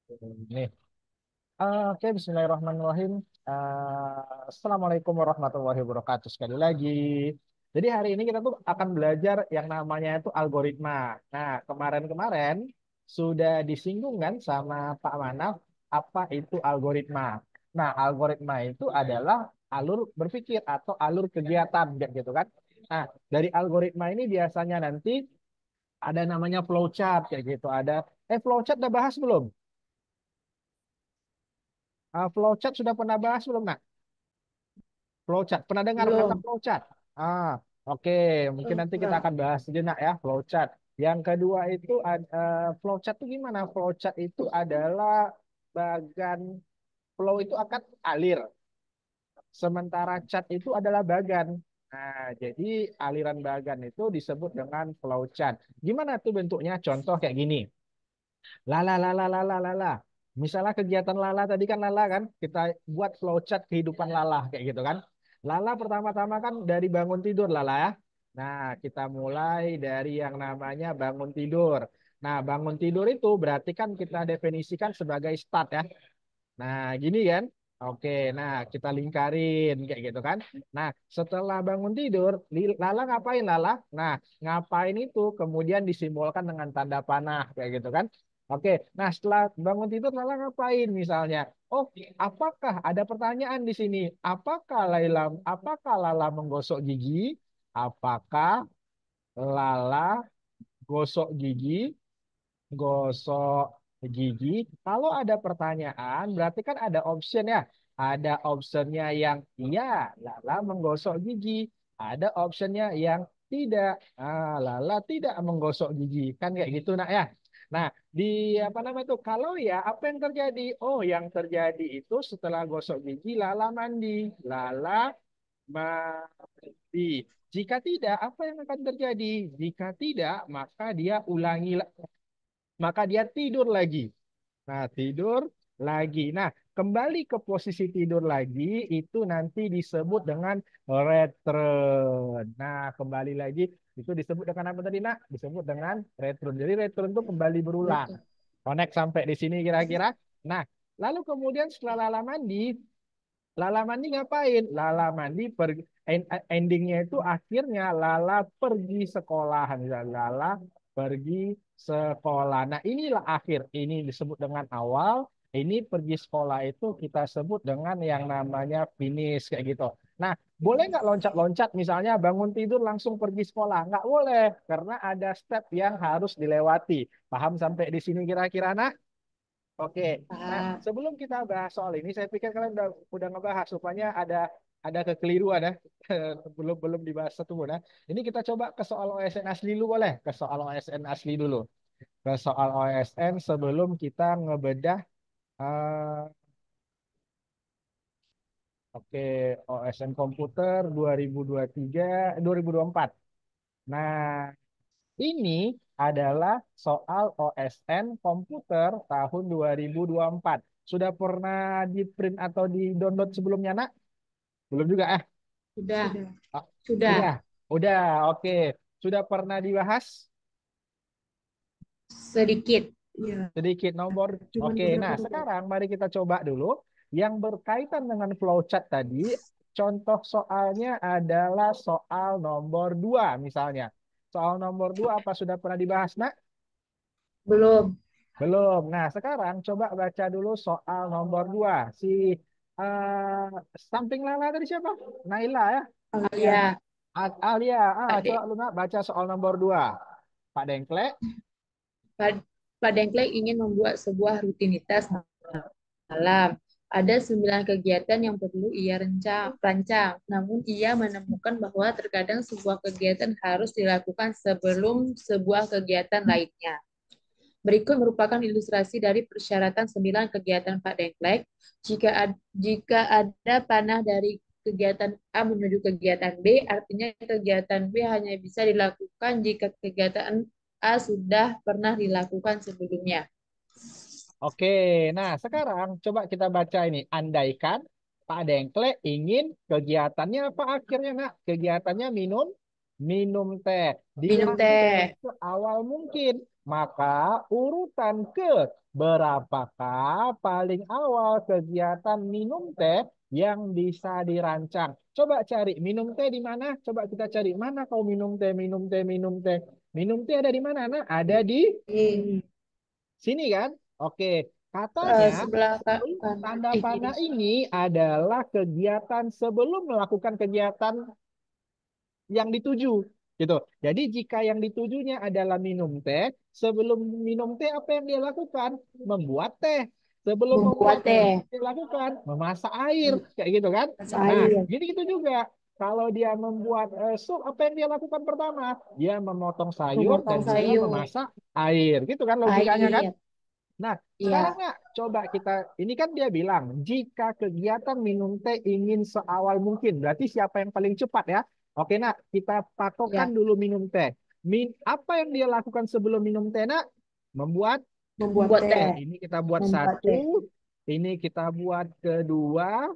Nih, oke, Bismillahirrahmanirrahim. Assalamualaikum warahmatullahi wabarakatuh. Sekali lagi. Jadi hari ini kita tuh akan belajar yang namanya itu algoritma. Nah, kemarin-kemarin sudah disinggung kan sama Pak Manaf apa itu algoritma. Nah, algoritma itu adalah alur berpikir atau alur kegiatan gitu kan. Nah, dari algoritma ini biasanya nanti ada namanya flowchart kayak gitu. Flowchart udah bahas belum? Flowchart sudah pernah bahas belum? Nah, flowchart. Pernah dengar kata Belum. flowchart? Oke. Mungkin nanti kita Enggak. akan bahas sejenak ya flowchart. Yang kedua itu flowchart itu gimana? Flowchart itu adalah bagan flow itu akan alir. Sementara chart itu adalah bagan. Nah, jadi aliran bagan itu disebut dengan flowchart. Gimana tuh bentuknya? Contoh kayak gini. Lala lala lala lala. Misalnya kegiatan Lala tadi kan Lala kan kita buat flowchart kehidupan Lala kayak gitu kan. Lala pertama-tama kan dari bangun tidur Lala ya. Nah, kita mulai dari yang namanya bangun tidur. Nah, bangun tidur itu berarti kan kita definisikan sebagai start ya. Nah, gini kan. Oke, nah kita lingkarin kayak gitu kan. Nah, setelah bangun tidur, Lala ngapain Lala? Nah, ngapain itu kemudian disimbolkan dengan tanda panah kayak gitu kan. Oke, nah setelah bangun tidur Lala ngapain misalnya? Oh, apakah ada pertanyaan di sini? Apakah Lala menggosok gigi? Apakah Lala gosok gigi? Gosok gigi. Kalau ada pertanyaan, berarti kan ada option ya. Ada optionnya yang iya, Lala menggosok gigi. Ada optionnya yang tidak, Lala tidak menggosok gigi. Kan kayak gitu nak ya. Nah, di apa namanya itu? Kalau ya, apa yang terjadi? Oh, yang terjadi itu setelah gosok gigi, Lala mandi. Lala mandi. Jika tidak, apa yang akan terjadi? Jika tidak, maka dia tidur lagi. Nah, tidur lagi. Nah, kembali ke posisi tidur lagi itu nanti disebut dengan return. Nah, kembali lagi itu disebut dengan apa tadi, Nak? Disebut dengan return. Jadi return itu kembali berulang. Betul. Connect sampai di sini kira-kira. Nah, lalu kemudian setelah Lala mandi, Lala mandi ngapain? Lala mandi pergi, endingnya itu akhirnya Lala pergi sekolah. Misalnya Lala pergi sekolah. Nah, inilah akhir. Ini disebut dengan awal. Ini pergi sekolah itu kita sebut dengan yang namanya finish kayak gitu. Nah, boleh nggak loncat-loncat misalnya bangun tidur langsung pergi sekolah? Nggak boleh, karena ada step yang harus dilewati. Paham sampai di sini kira-kira, nah? Oke. Nah, Paham. sebelum kita bahas soal ini, saya pikir kalian udah ngebahas, rupanya ada kekeliruan ya, belum belum dibahas satu pun ya. Ini kita coba ke soal OSN asli dulu boleh? Ke soal OSN asli dulu. Ke soal OSN sebelum kita ngebedah, eh, oke, OSN komputer 2023, 2024. Nah, ini adalah soal OSN komputer tahun 2024. Sudah pernah di print atau di download sebelumnya, Nak? Belum juga, ah? Sudah. Ah, Sudah. udah, udah, oke. Sudah pernah dibahas Sedikit. Iya. sedikit nomor. Cuman Oke, nah beberapa. sekarang mari kita coba dulu yang berkaitan dengan flowchart tadi. Contoh soalnya adalah soal nomor 2 misalnya. Soal nomor 2 apa sudah pernah dibahas, Nak? Belum. Belum. Nah, sekarang coba baca dulu soal nomor 2. Si eh, samping Lala tadi siapa? Naila ya? Alia. Alia. Coba Pak Luna baca soal nomor 2. Pak Dengkle. Pak- Pak Dengklek ingin membuat sebuah rutinitas malam. Ada 9 kegiatan yang perlu ia rancang. Namun ia menemukan bahwa terkadang sebuah kegiatan harus dilakukan sebelum sebuah kegiatan lainnya. Berikut merupakan ilustrasi dari persyaratan 9 kegiatan Pak Dengklek. Jika ada panah dari kegiatan A menuju kegiatan B, artinya kegiatan B hanya bisa dilakukan jika kegiatan A sudah pernah dilakukan sebelumnya. Oke, nah sekarang coba kita baca ini. Andaikan Pak Dengkle ingin kegiatannya apa akhirnya, nak? Kegiatannya minum teh. Minum Dilakukan teh. seawal mungkin. Maka urutan ke berapakah paling awal kegiatan minum teh yang bisa dirancang? Coba cari minum teh di mana? Coba kita cari mana kau minum teh, minum teh, minum teh. Minum teh ada di mana? Nah, ada di Di sini kan? Oke, katanya sebelah kanan, tanda kiri. panah ini adalah kegiatan sebelum melakukan kegiatan yang dituju gitu. Jadi jika yang ditujunya adalah minum teh, sebelum minum teh apa yang dia lakukan? Membuat teh. Sebelum membuat Membuat teh teh, dia lakukan memasak air kayak gitu kan. masak Nah, air, jadi gitu juga. Kalau dia membuat sup, apa yang dia lakukan pertama? Dia memotong sayur memotong dan juga sayur, memasak air. Gitu kan logikanya kan? air. Nah, sekarang Ya, nak coba kita ini kan dia bilang jika kegiatan minum teh ingin seawal mungkin, berarti siapa yang paling cepat ya? Oke, nak, kita patokan ya, dulu minum teh. Apa yang dia lakukan sebelum minum teh, nak? Membuat membuat teh. teh, Ini kita buat membuat satu, teh. ini kita buat kedua,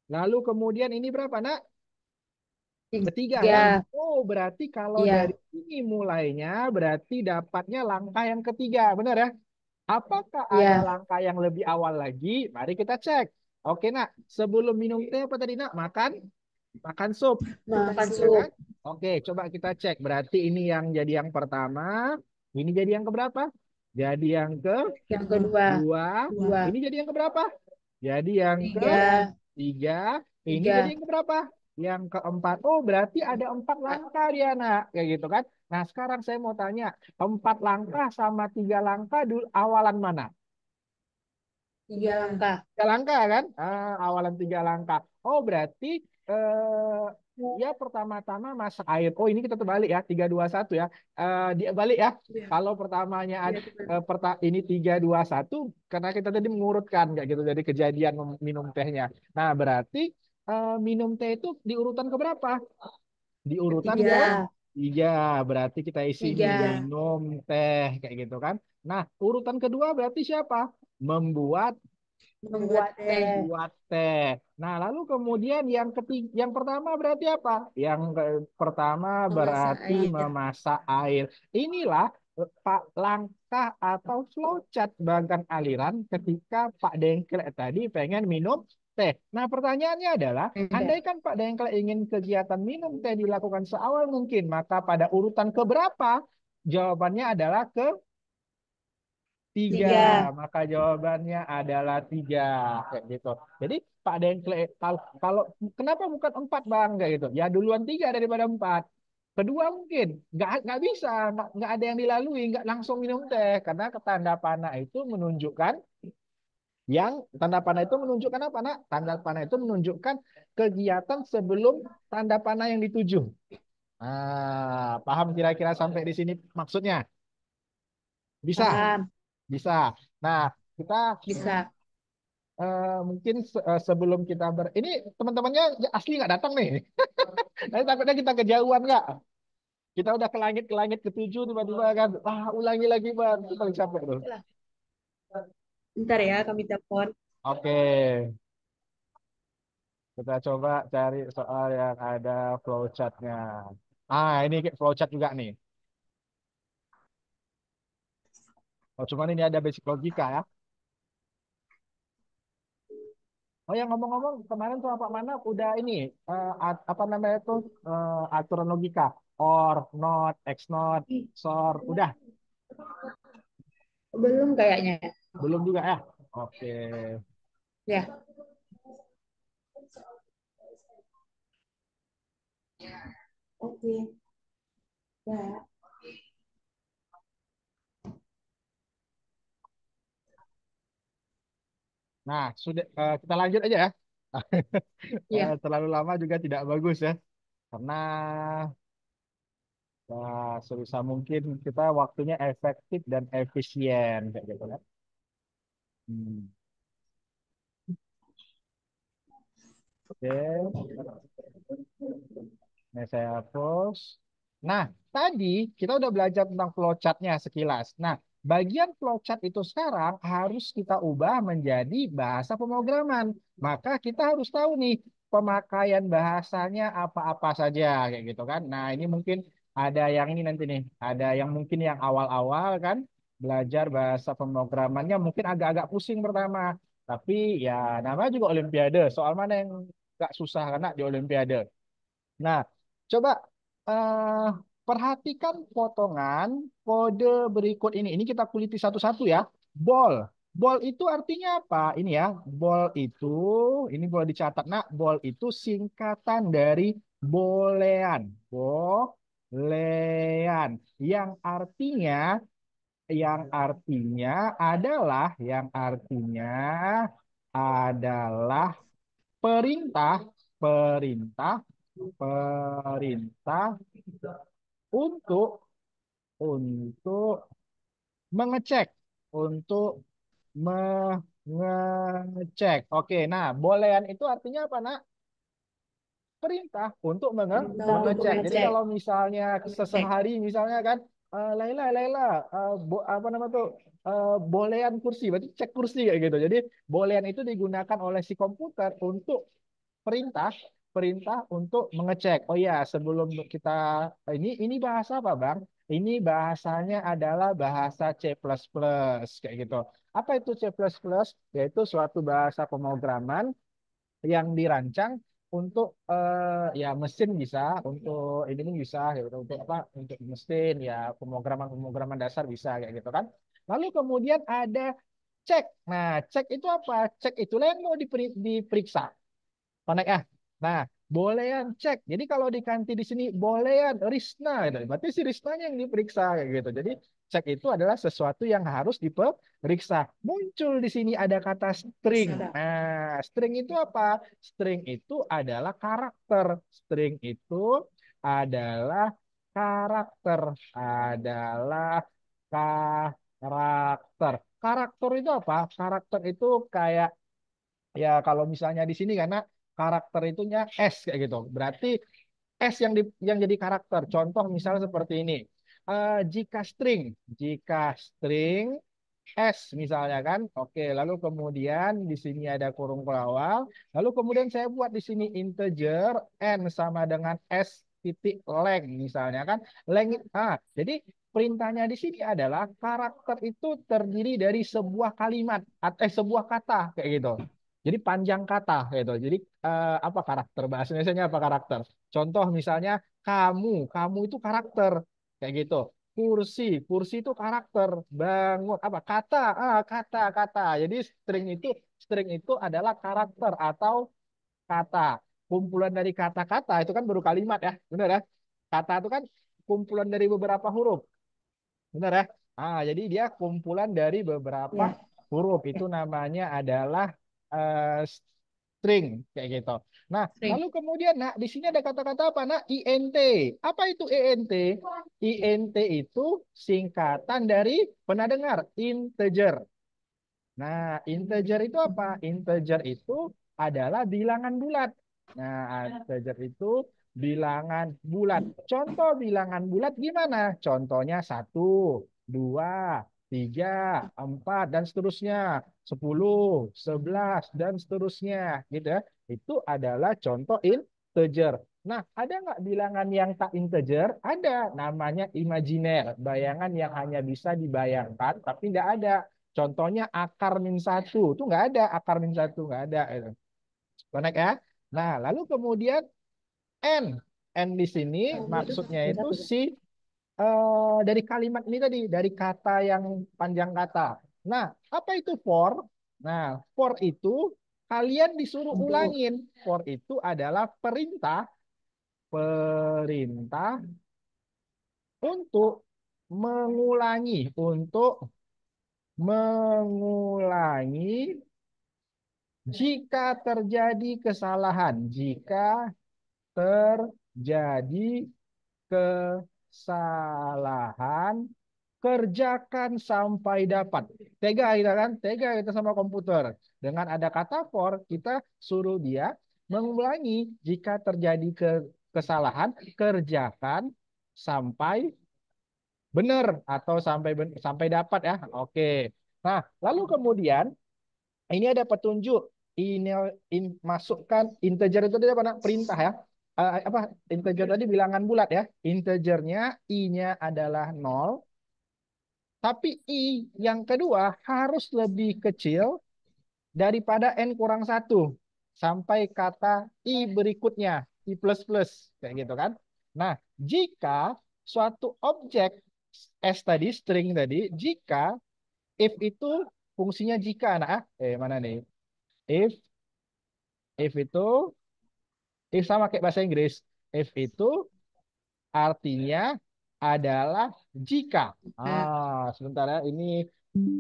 lalu kemudian ini berapa, nak? Ketiga ya. Tiga, Oh, berarti kalau dari ya, ini mulainya berarti dapatnya langkah yang ketiga, benar ya? Apakah ada ya, langkah yang lebih awal lagi? Mari kita cek. Oke, nak. Sebelum minum teh apa tadi, nak? Makan, makan sup, makan ya kan? sup. Oke, coba kita cek. Berarti ini yang jadi yang pertama. Ini jadi yang keberapa? Jadi yang Yang kedua, kedua. dua, Ini jadi yang keberapa? Jadi yang tiga, ketiga. Ini jadi tiga. yang keberapa? Yang keempat. Oh, berarti ada 4 langkah dia, nak. Kayak gitu kan? Nah, sekarang saya mau tanya. 4 langkah sama 3 langkah dulu awalan mana? Tiga langkah. 3 langkah kan? Awalan 3 langkah. Oh berarti dia pertama-tama masak air. Oh ini kita terbalik ya, 3 2 1 ya. Dia balik ya. Ya, Kalau pertamanya ada ya, benar. ini 3 2 1, karena kita tadi mengurutkan kayak gitu dari kejadian minum tehnya. Nah berarti minum teh itu di urutan keberapa? Di urutan Ketiga, ketiga. Berarti kita isi nih tiga, minum teh kayak gitu kan. Nah urutan kedua berarti siapa? Membuat membuat teh, buat teh. Nah, lalu kemudian yang ketiga, yang pertama berarti apa? Yang pertama memasak berarti air. memasak air. Inilah Pak langkah atau flowchart bagan aliran ketika Pak Dengklek tadi pengen minum teh. Nah, pertanyaannya adalah, Beda. andaikan Pak Dengklek ingin kegiatan minum teh dilakukan seawal mungkin, maka pada urutan keberapa? Jawabannya adalah tiga, Tiga. maka jawabannya adalah tiga, kayak gitu. Jadi Pak Dengkle, kalau kenapa bukan 4 bang, kayak gitu? Ya duluan 3 daripada 4. Kedua mungkin nggak bisa, nggak ada yang dilalui, nggak langsung minum teh, karena tanda panah itu menunjukkan tanda panah itu menunjukkan apa, nak? Tanda panah itu menunjukkan kegiatan sebelum tanda panah yang dituju. Paham kira-kira sampai di sini maksudnya? Bisa, Paham. bisa. Nah, kita Bisa. mungkin sebelum kita ini teman-temannya asli nggak datang nih. Nanti takutnya kita kejauhan nggak. Kita udah ke langit ketujuh tiba-tiba kan. Ulangi lagi bang. Itu paling capek tuh. Oke lah. Bentar ya, kami telepon. Oke, kita coba cari soal yang ada flowchartnya. Ini flowchart juga nih. Oh, cuman ini ada basic logika ya. Oh yang ngomong-ngomong kemarin tuh Pak Manap udah ini apa namanya tuh aturan logika or not, x not, Ih, sor udah belum kayaknya. belum juga ya. Oke. Ya, oke. Ya, Nah, sudah kita lanjut aja ya. ya. Terlalu lama juga tidak bagus ya. Karena sebisa mungkin kita waktunya efektif dan efisien kayak gitu kan. Hmm. Oke. Ini saya hapus. Nah, tadi kita udah belajar tentang flowchartnya sekilas. Nah, bagian flowchart itu sekarang harus kita ubah menjadi bahasa pemrograman. Maka kita harus tahu nih pemakaian bahasanya apa-apa saja kayak gitu kan. Nah, ini mungkin ada yang ini nanti nih, ada yang mungkin yang awal-awal kan belajar bahasa pemrogramannya mungkin agak-agak pusing pertama. Tapi ya namanya juga Olimpiade. Soal mana yang nggak susah karena di Olimpiade. Nah, coba eh, perhatikan potongan kode berikut ini. Ini kita kuliti satu-satu ya. Ball. Ball itu artinya apa? Ini ya. Ball itu, ini boleh dicatat. Nah, ball itu singkatan dari bolean. Bolean. Yang artinya adalah perintah, perintah, perintah untuk untuk mengecek, untuk mengecek. Oke, nah, bolehan itu artinya apa, Nak? Perintah untuk Perintah untuk mengecek. Jadi mengecek. kalau misalnya Mengecek. sehari misalnya kan Laila Laila apa nama tuh bolehan kursi, berarti cek kursi kayak gitu. Jadi bolehan itu digunakan oleh si komputer untuk perintah perintah untuk mengecek. Oh ya, sebelum kita ini bahasa apa, Bang? Ini bahasanya adalah bahasa C++ kayak gitu. Apa itu C++? Yaitu suatu bahasa pemrograman yang dirancang untuk ya mesin bisa, untuk ini bisa, gitu. Untuk apa? Untuk mesin ya pemrograman dasar bisa kayak gitu kan. Lalu kemudian ada cek. Nah, cek itu apa? Cek itulah yang mau diperiksa. Connect ah. Nah, bolehan cek. Jadi kalau diganti di sini bolehan Risna, gitu. Berarti si Risnanya yang diperiksa kayak gitu. Jadi cek itu adalah sesuatu yang harus diperiksa. Muncul di sini ada kata string. Ada. Nah, string itu apa? String itu adalah karakter. String itu adalah karakter. Adalah karakter. Karakter itu apa? Karakter itu kayak ya kalau misalnya di sini karena karakter itunya S kayak gitu. Berarti S yang jadi karakter. Contoh misalnya seperti ini. Jika string S misalnya kan. Oke, lalu kemudian di sini ada kurung pelawal. Lalu kemudian saya buat di sini integer N sama dengan S titik length misalnya kan. Jadi perintahnya di sini adalah karakter itu terdiri dari sebuah kalimat atau sebuah kata kayak gitu. Jadi panjang kata gitu. Jadi apa karakter bahasa Indonesia apa karakter? Contoh misalnya kamu itu karakter kayak gitu. Kursi itu karakter. Bangun, apa? Kata. Jadi string itu adalah karakter atau kata. Kumpulan dari kata-kata itu kan baru kalimat ya, benar ya? Kata itu kan kumpulan dari beberapa huruf, benar ya? Jadi dia kumpulan dari beberapa Ya, huruf. Itu namanya adalah string kayak gitu. Nah, sering. lalu kemudian nah di sini ada kata-kata apa? Nah, int. Apa itu int? Int itu singkatan dari pernah dengar integer. Nah, integer itu apa? Integer itu adalah bilangan bulat. Nah, integer itu bilangan bulat. Contoh bilangan bulat gimana? Contohnya 1, 2, 3, 4, dan seterusnya. 10, 11, dan seterusnya. Gitu ya. Itu adalah contoh integer. Nah, ada nggak bilangan yang tak integer? Ada. Namanya imajiner. Bayangan yang hanya bisa dibayangkan, tapi nggak ada. Contohnya akar min satu, itu nggak ada akar min satu nggak ada. Gitu. Connect ya. Nah, lalu kemudian n, n di sini Kamu itu maksudnya min itu satu. dari kalimat ini tadi, dari kata yang panjang kata. Nah, apa itu for? Nah, for itu kalian disuruh Untuk. ulangin. For itu adalah perintah, perintah untuk mengulangi jika terjadi kesalahan, jika terjadi kesalahan, kerjakan sampai dapat. Tega kita kan, tega kita sama komputer. Dengan ada kata for, kita suruh dia mengulangi jika terjadi kesalahan, kerjakan sampai benar atau sampai dapat ya. Oke. Nah, lalu kemudian ini ada petunjuk. Ini masukkan integer itu dia apa? Perintah ya. apa integer tadi bilangan bulat ya. Integernya i-nya adalah 0, tapi i yang kedua harus lebih kecil daripada n kurang satu sampai kata i berikutnya, i plus plus kayak gitu kan. Nah, jika suatu objek s tadi, string tadi, jika if itu fungsinya jika, nah, mana nih? If, if itu, if sama kayak bahasa Inggris. If itu artinya adalah jika. Sebentar ya, ini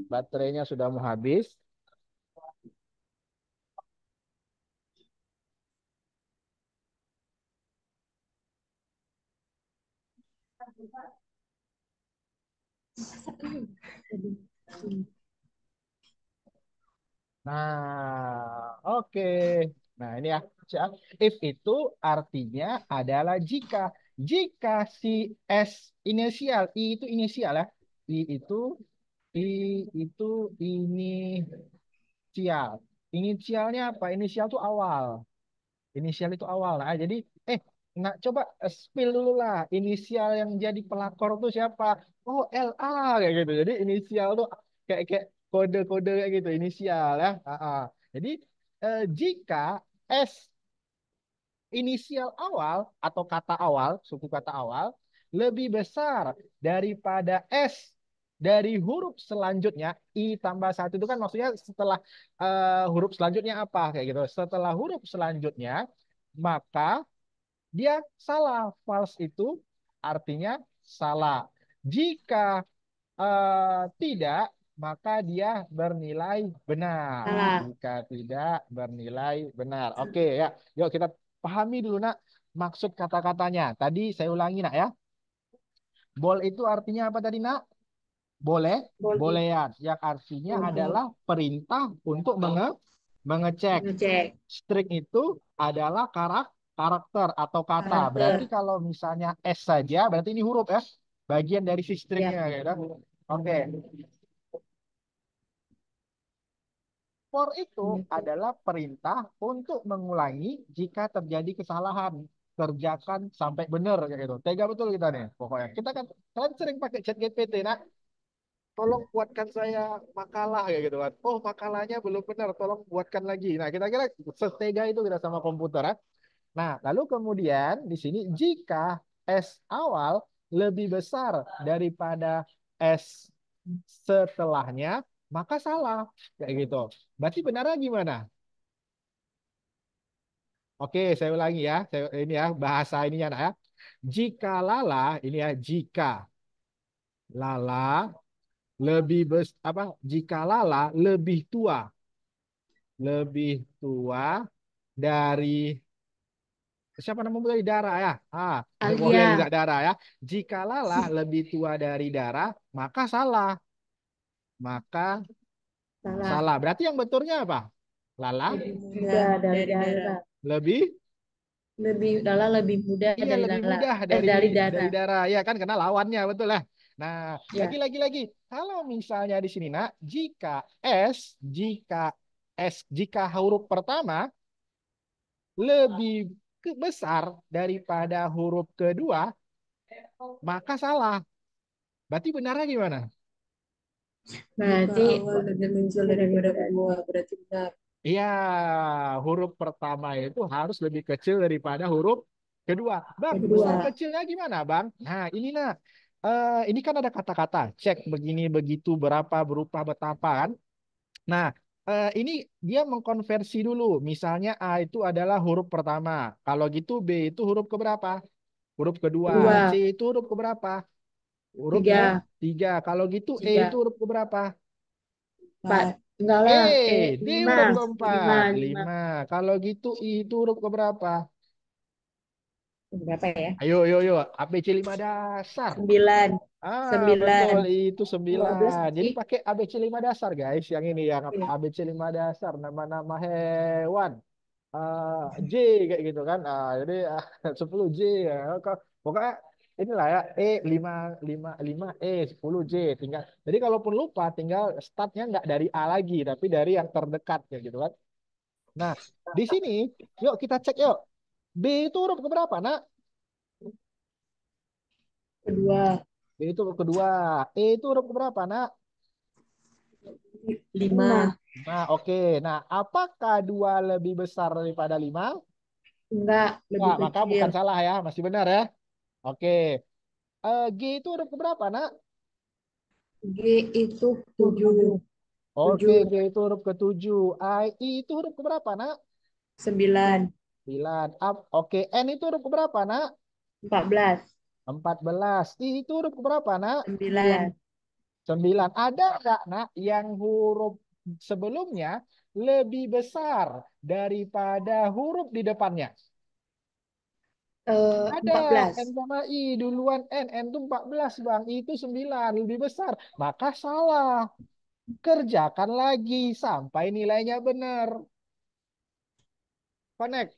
baterainya sudah mau habis. Nah, oke. Nah, ini ya. If itu artinya adalah jika. Jika si S inisial, I itu inisial ya. I itu inisial. Inisialnya apa? Inisial itu awal. Inisial itu awal. Nah, jadi, nah coba spill dulu lah. Inisial yang jadi pelakor tuh siapa? Oh, LA kayak gitu. Jadi inisial tuh kayak kayak kode-kode kayak gitu. Inisial ya. Jadi jika S inisial awal atau kata awal, suku kata awal lebih besar daripada S dari huruf selanjutnya, I tambah satu itu kan maksudnya setelah huruf selanjutnya apa kayak gitu. Setelah huruf selanjutnya, maka dia salah. False itu artinya salah. Jika tidak, maka dia bernilai benar. Salah. Jika tidak bernilai benar. Oke ya, yuk kita pahami dulu nak maksud kata-katanya. Tadi saya ulangi nak ya. Bol itu artinya apa tadi nak? Boleh, Boleh bolehan. Yang artinya boleh adalah perintah untuk mengecek. ngecek String itu adalah karakter atau kata. Berarti karakter. kalau misalnya S saja, berarti ini huruf S. Bagian dari si Ya, stringnya. Gitu. Oke. For itu gitu. adalah perintah untuk mengulangi jika terjadi kesalahan. Kerjakan sampai benar kayak gitu. Tega betul kita nih pokoknya. Kita kan kalian sering pakai chat GPT, nah tolong buatkan saya makalah kayak gitu kan. Oh, makalahnya belum benar, tolong buatkan lagi. Nah, kita kira setega itu kita sama komputer ya. Nah, lalu kemudian di sini jika S awal lebih besar daripada S setelahnya, maka salah kayak gitu. Berarti benarnya gimana? Oke, saya ulangi ya. Ini ya bahasa ininya nak ya. Jika Lala, ini ya jika Lala apa? Jika Lala lebih tua dari siapa nama dari Dara ya? Boleh tidak Alia, Dara ya? Jika Lala lebih tua dari Dara, maka salah. Maka salah. salah. Berarti yang betulnya apa? Lala Lebih muda dari Dara. lebih Lebih muda iya dari lebih Lala. mudah dari Dari Dara. dari Dara ya kan karena lawannya betul lah. Nah, Ya, lagi kalau misalnya di sini nak jika jika huruf pertama lebih besar daripada huruf kedua, maka salah. Berarti benarnya gimana? berarti awal lebih muncul daripada kedua. Berarti benar. Iya, huruf pertama itu harus lebih kecil daripada huruf kedua. Bang, besar Kedua. kecilnya gimana, Bang? Nah, ini nah. Ini kan ada kata-kata cek begini begitu berapa berupa betapa kan. Nah, ini dia mengkonversi dulu. Misalnya A itu adalah huruf pertama. Kalau gitu B itu huruf keberapa? Huruf kedua. C Kedua. itu huruf keberapa? Huruf Tiga. ketiga. Kalau gitu E itu Tiga. huruf keberapa? Empat. Enggak lah. D Lima. huruf Lima. keempat. Lima. Lima. Kalau gitu I itu huruf keberapa? Berapa ya? Ayo. ABC 5 dasar. 9. Betul. 9. Itu 12 9. Jadi sih. pakai ABC 5 dasar, guys. Yang ini, yang Iya. ABC 5 dasar. Nama-nama hewan. J kayak gitu kan. Jadi 10 J ya. Pokoknya inilah ya lima sepuluh J tinggal. Jadi kalaupun lupa tinggal startnya nggak dari A lagi tapi dari yang terdekat kayak gitu kan. Nah, di sini yuk kita cek yuk. B itu huruf keberapa, nak? Kedua. B itu huruf kedua. E itu huruf keberapa, nak? 5. Nah, oke. Nah, apakah 2 lebih besar daripada 5? Enggak, lebih Enggak, maka kecil. bukan salah ya. Masih benar ya. Oke. G itu huruf keberapa, nak? G itu 7. Oke, 7. G itu huruf ketujuh. I itu huruf keberapa, nak? 9. 9. Oke, N itu huruf keberapa, nak? 14. 14. I itu huruf keberapa, nak? 9. 9. Ada nggak, nak, yang huruf sebelumnya lebih besar daripada huruf di depannya? Ada. 14. N sama I. Duluan N. N itu 14, Bang. I itu 9. Lebih besar. Maka salah. Kerjakan lagi sampai nilainya benar. Connect.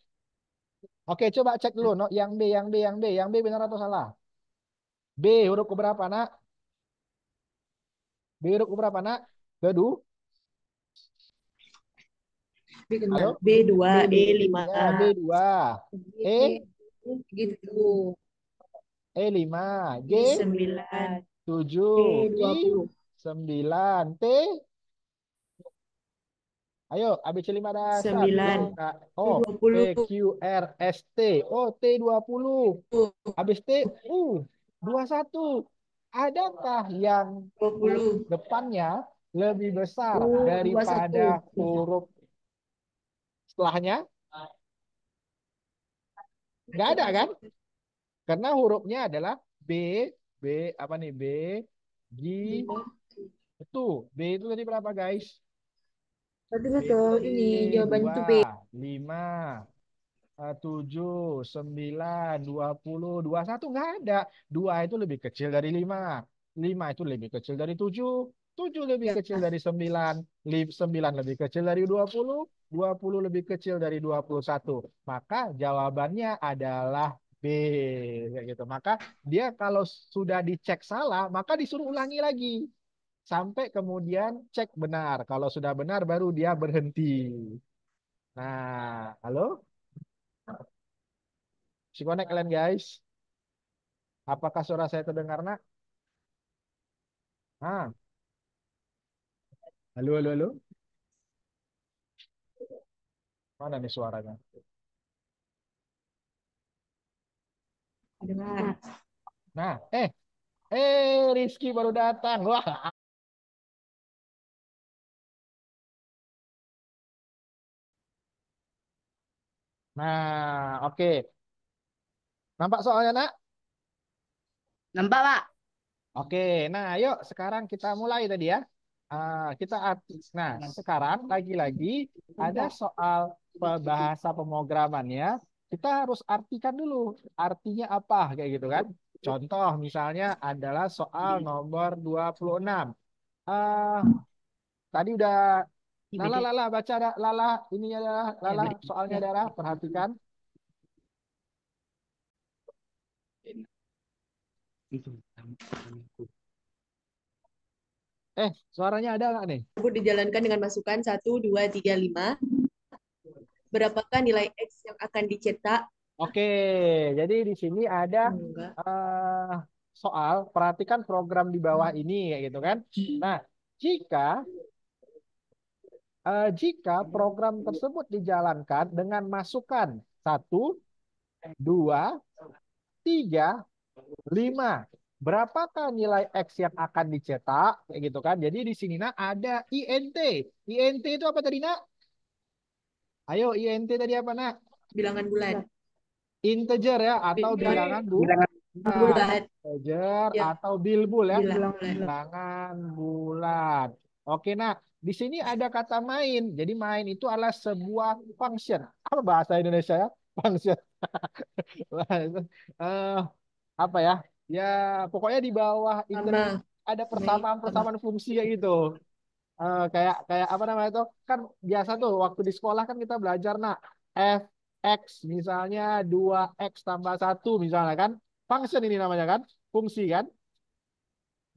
Oke, coba cek dulu. No, yang B, yang B, yang B. Yang B benar atau salah? B huruf keberapa, nak? B huruf keberapa, nak? Kedua. Halo? B2, E5. Ya, B2. E, Gitu. E5. I G, 9. 7. I, 20. 9. T, ayo, ABC 5 dasar. 9. Nah, I oh, P, 20. Q, R, S, T. Oh, T 20. Habis T, 21. Adakah yang huruf 20. depannya lebih besar daripada 21. huruf setelahnya? Nggak ada kan? Karena hurufnya adalah B, B apa nih? B, G, itu. B itu tadi berapa, guys? Berarti B betul. Ini jawaban itu B. 2, 5, 7, 9, 20, 21 nggak ada. 2 itu lebih kecil dari 5. 5 itu lebih kecil dari 7. 7 lebih Ya. kecil dari 9. 9 lebih kecil dari 20. 20 lebih kecil dari 21. Maka jawabannya adalah B. Kayak gitu. Maka dia kalau sudah dicek salah, maka disuruh ulangi lagi. Sampai kemudian cek benar. Kalau sudah benar, baru dia berhenti. Nah, halo? Si connect kalian, guys. Apakah suara saya terdengar, nak? Ah, halo, halo, halo. Mana nih suaranya? Dengar. Nah, Rizky baru datang. Wah. Nah, oke. Nampak soalnya, nak? Nampak, Pak? Oke. Nah, yuk sekarang kita mulai tadi ya. Nah, sekarang lagi-lagi ada soal bahasa pemrogramannya. Kita harus artikan dulu. Artinya apa kayak gitu kan? Contoh misalnya adalah soal nomor 26. Eh, Tadi udah Lala, Beda. Lala, baca Lala, ini adalah Ya, Lala, beda. soalnya Ya. adalah perhatikan. Suaranya ada nggak nih? Tersebut dijalankan dengan masukan 1, 2, 3, 5. Berapakah nilai X yang akan dicetak? Oke, jadi di sini ada Enggak. eh, soal, perhatikan program di bawah ini, kayak gitu kan. Nah, jika jika program tersebut dijalankan dengan masukan 1, 2, 3, 5, berapakah nilai X yang akan dicetak? Kayak gitu kan. Jadi di sini nak ada INT. INT itu apa tadi, nak? Ayo, INT tadi apa, nak? Bilangan bulan. Integer ya, atau bilangan Bilangan bulat. bulan. Integer Ya, atau bilbul ya. bilangan bulan. Bilangan bulat. Oke, nah di sini ada kata main. Jadi main itu adalah sebuah function. Apa bahasa Indonesia ya? Function. Eh, apa ya? Ya, pokoknya di bawah internet Sama. ada Main sama. persamaan-persamaan fungsi kayak gitu. Kayak kayak apa namanya itu kan biasa tuh waktu di sekolah kan kita belajar nak f x misalnya 2x tambah 1 misalnya kan function ini namanya kan fungsi kan.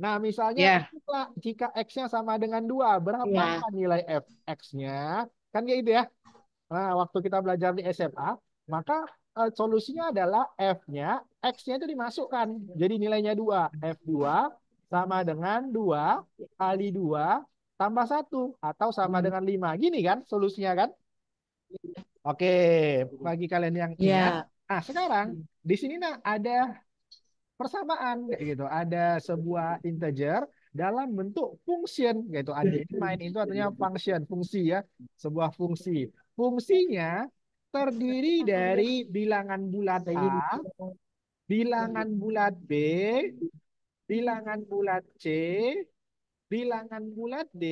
Nah misalnya Ya. itulah jika x-nya sama dengan 2 berapa Ya. nilai f x-nya kan kayak gitu ya. Nah waktu kita belajar di SMA maka solusinya adalah F-nya, X-nya itu dimasukkan. Jadi nilainya 2. F2 sama dengan 2 kali 2 tambah 1. Atau sama dengan 5. Gini kan solusinya kan? Oke, bagi kalian yang ingat. Ya. Nah, sekarang di sini nah ada persamaan kayak gitu. Ada sebuah integer dalam bentuk function gitu. Ada ini main itu artinya function, fungsi ya, sebuah fungsi. Fungsinya terdiri dari bilangan bulat A, bilangan bulat B, bilangan bulat C, bilangan bulat D,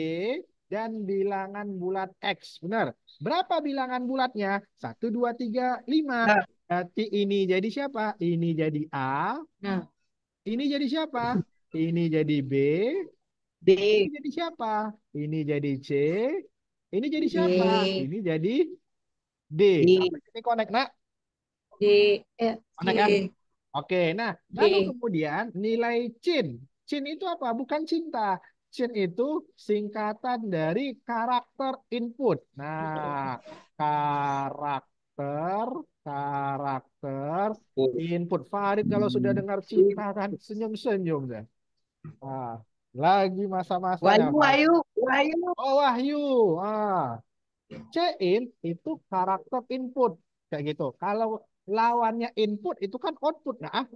dan bilangan bulat X. Benar. Berapa bilangan bulatnya? Satu, dua, tiga, lima. Nah, Berarti ini jadi siapa? Ini jadi A. Nah, Ini jadi siapa? Ini jadi B. Ini D, jadi siapa? Ini jadi C. Ini jadi siapa? D, Ini jadi D. D, Sampai sini connect, nak? D, Connect kan? C, Oke, nah lalu D. kemudian nilai CIN. CIN itu apa? Bukan cinta. CIN itu singkatan dari karakter input. Nah, karakter, karakter input. Farid kalau sudah dengar cinta kan senyum-senyum deh. Ah, lagi masa-masanya Wahyu, Farid. Wahyu, Wahyu. Oh, Wahyu. Ah, C-in itu karakter input. Kayak gitu. Kalau lawannya input itu kan output. Nah,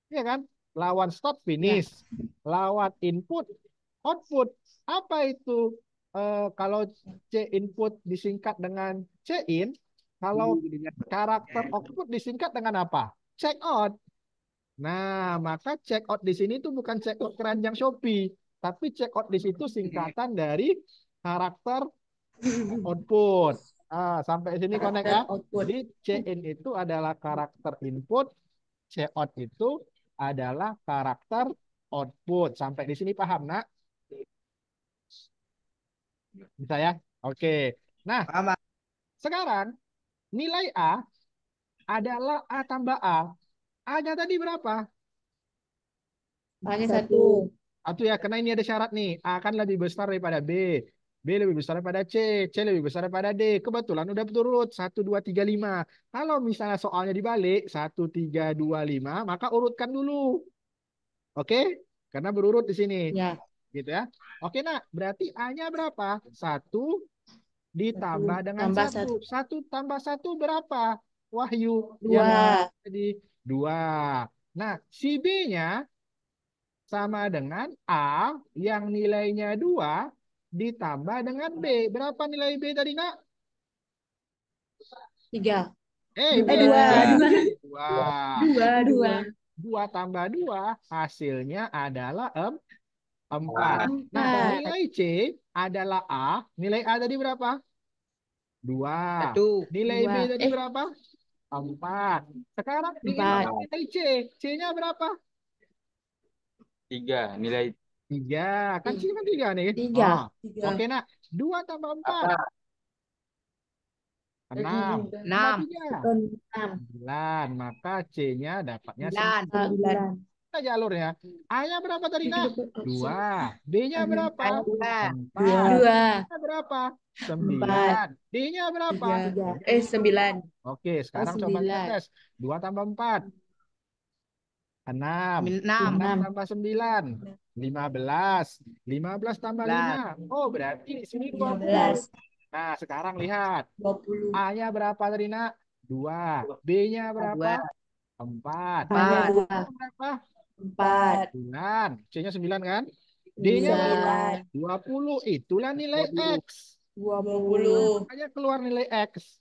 iya kan? Lawan start Ya. finish. Lawan input output. Apa itu? Kalau C input disingkat dengan C in, kalau karakter output disingkat dengan apa? Check out. Nah, maka check out di sini tuh bukan check out keranjang Shopee, tapi check out di situ singkatan dari karakter output. Sampai sini connect Karakter ya. output. Jadi C in itu adalah karakter input, C out itu adalah karakter output. Sampai di sini paham, nak? Bisa ya? Oke. Nah, Paham, sekarang nilai A adalah A tambah A. A-nya tadi berapa? Hanya satu. Atau ya, karena ini ada syarat nih. A kan lebih besar daripada B. B lebih besar daripada C. C lebih besar daripada D. Kebetulan udah berturut. Satu, 2, 3, 5. Kalau misalnya soalnya dibalik. Satu, 3, 2, 5. Maka urutkan dulu. Oke? Karena berurut di sini. Ya. Gitu ya. Oke, nah. Berarti A-nya berapa? Satu ditambah Satu dengan tambah satu. satu. Satu tambah satu berapa? Wahyu. Yang Dua. jadi 2. Nah, si B-nya sama dengan A yang nilainya 2 ditambah dengan B. Berapa nilai B tadi, nak? Tiga. Benar. Dua. Dua. Dua. Dua. 2 tambah 2 hasilnya adalah 4. Nah, Empat. nilai C adalah A. Nilai A tadi berapa? 2. satu, Nilai B Dua. tadi berapa? 4. Sekarang ingin Empat. tahu nilai C. C-nya berapa? 3 nilai 3. Kan C kan 3 nih. Tiga. Oh. Tiga. Oke, nak. 2 tambah 4. apa? 6. Tambah enam, 3. Enam. 9. Maka C-nya dapatnya sembilan, 9. 9. Kita jalurnya. A-nya berapa tadi, nak? 2. B-nya berapa? dua, 4. Dua. C-nya berapa? Empat. 9. D-nya berapa? Tiga. D-nya 9. Oke, sekarang coba lihat, 9. guys. 2 tambah 4. 6. enam, 6 6. tambah 9. 15. 15 tambah 5. belas, Oh, berarti di sini 20. 15. Nah, sekarang lihat. 20. A-nya berapa tadi, nak? 2. B-nya berapa? dua, 4. Hanya empat, dua. Berapa? 4. 9. C-nya 9 kan? D-nya berapa? 9. 20. Itulah nilai 20, X. 20. Makanya keluar nilai X.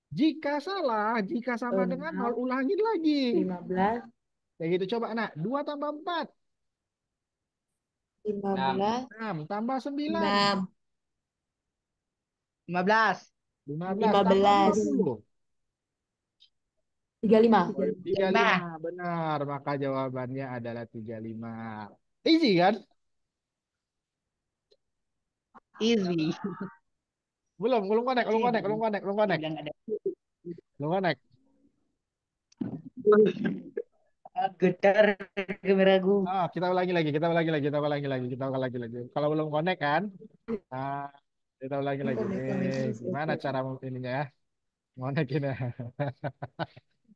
Jika salah, jika sama dengan 0, 6. ulangin lagi. 15. Kayak gitu, coba, nak. 2 tambah 4. 15. 6 tambah 9. 6. 15, 15 tambah 15. 20. 35. 35. Benar. Maka jawabannya adalah 35. Easy kan? easy. Belum connect, belum connect, belum connect, belum connect. Udah nggak ada. Belum connect. Getar kameraku. Kita ulangi lagi, kita ulangi lagi, kita ulangi lagi, kita ulangi lagi. Kalau belum connect kan, ah, kita ulangi lagi. Gimana cara ininya ya? Connect ini.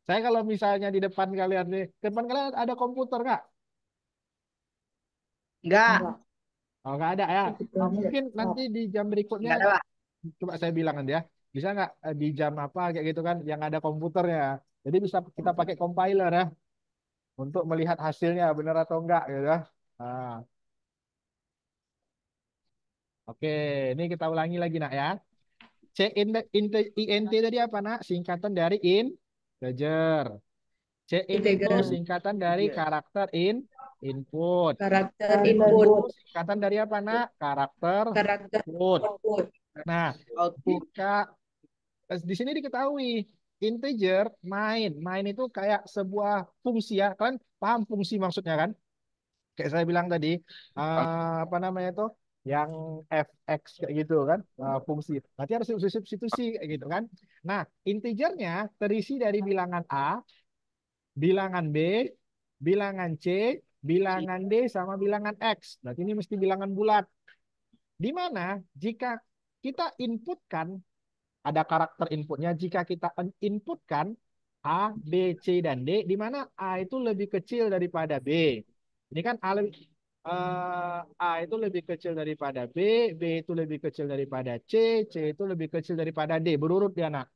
Saya kalau misalnya di depan kalian nih, depan kalian ada komputer nggak? Enggak. Enggak. Oh, nggak ada ya. Nah, Kebetulan mungkin laptop. nanti di jam berikutnya Enggak ada, Pak. coba saya bilang kan ya, bisa nggak di jam apa kayak gitu kan yang ada komputernya. Jadi bisa kita pakai compiler ya untuk melihat hasilnya benar atau enggak gitu ya. Nah, oke, ini kita ulangi lagi nak ya. INT tadi apa nak? Singkatan dari integer. CIN itu Integer. singkatan dari Tiga. karakter input. Karakter Itu input. singkatan dari apa nak? Karakter Karakter output. output. Nah, Output. jika di sini diketahui integer main itu kayak sebuah fungsi ya. Kalian paham fungsi maksudnya kan? Kayak saya bilang tadi, apa namanya itu? Yang fx kayak gitu kan, fungsi. Berarti harus substitusi kayak gitu kan. Nah, integernya terisi dari bilangan A, bilangan B, bilangan C, bilangan D, sama bilangan X. Berarti ini mesti bilangan bulat. Di mana jika kita inputkan, ada karakter inputnya, jika kita inputkan A, B, C, dan D, di mana A itu lebih kecil daripada B. Ini kan A itu lebih kecil daripada B, B itu lebih kecil daripada C, C itu lebih kecil daripada D. Berurut dia, nak.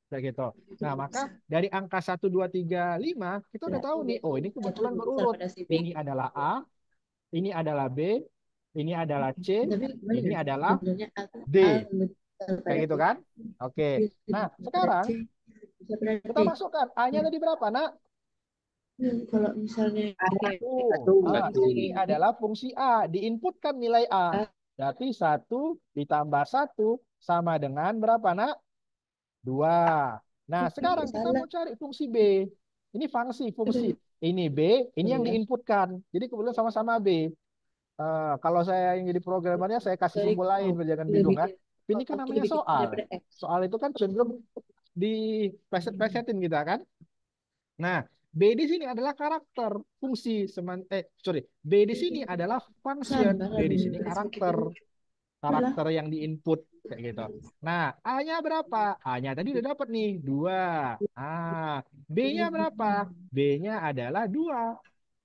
Kayak gitu. Nah, maka Bisa. dari angka 1, 2, 3, 5, kita udah tahu Berarti nih, oh ini satu kebetulan lebih besar berurut. pada si B. Ini adalah A, ini adalah B, ini adalah C, Tapi gimana ini ya? adalah Sebenarnya aku D. A lebih besar Kayak pada gitu B. kan? Oke. B Nah, lebih besar pada sekarang C. Bisa pada D. kita masukkan A-nya Hmm. tadi berapa, nak? Kalau misalnya Ada. Satu. Satu. Ah, Satu. ini adalah fungsi A. Diinputkan nilai A. A Berarti 1 ditambah 1 sama dengan berapa, nak? 2. Nah, sekarang kita salah. mau cari fungsi B. Ini fungsi. Aduh, Ini B, ini yang sebelah diinputkan. Jadi kebetulan sama-sama B. Kalau saya yang jadi programmernya, saya kasih dari simbol lain, biar jangan bingung lebih ya. Ini kan waktu namanya lebih kecil soal. daripada X. Soal itu kan cenderung dipeset-pesetin kita kan. Nah, B di sini adalah karakter, fungsi. Sorry. B di sini adalah function. Sabar B di lebih sini begitu. karakter. Salah. Karakter yang diinput. Kayak gitu. Nah, A-nya berapa? A-nya tadi udah dapat nih, 2. B-nya berapa? B-nya adalah 2.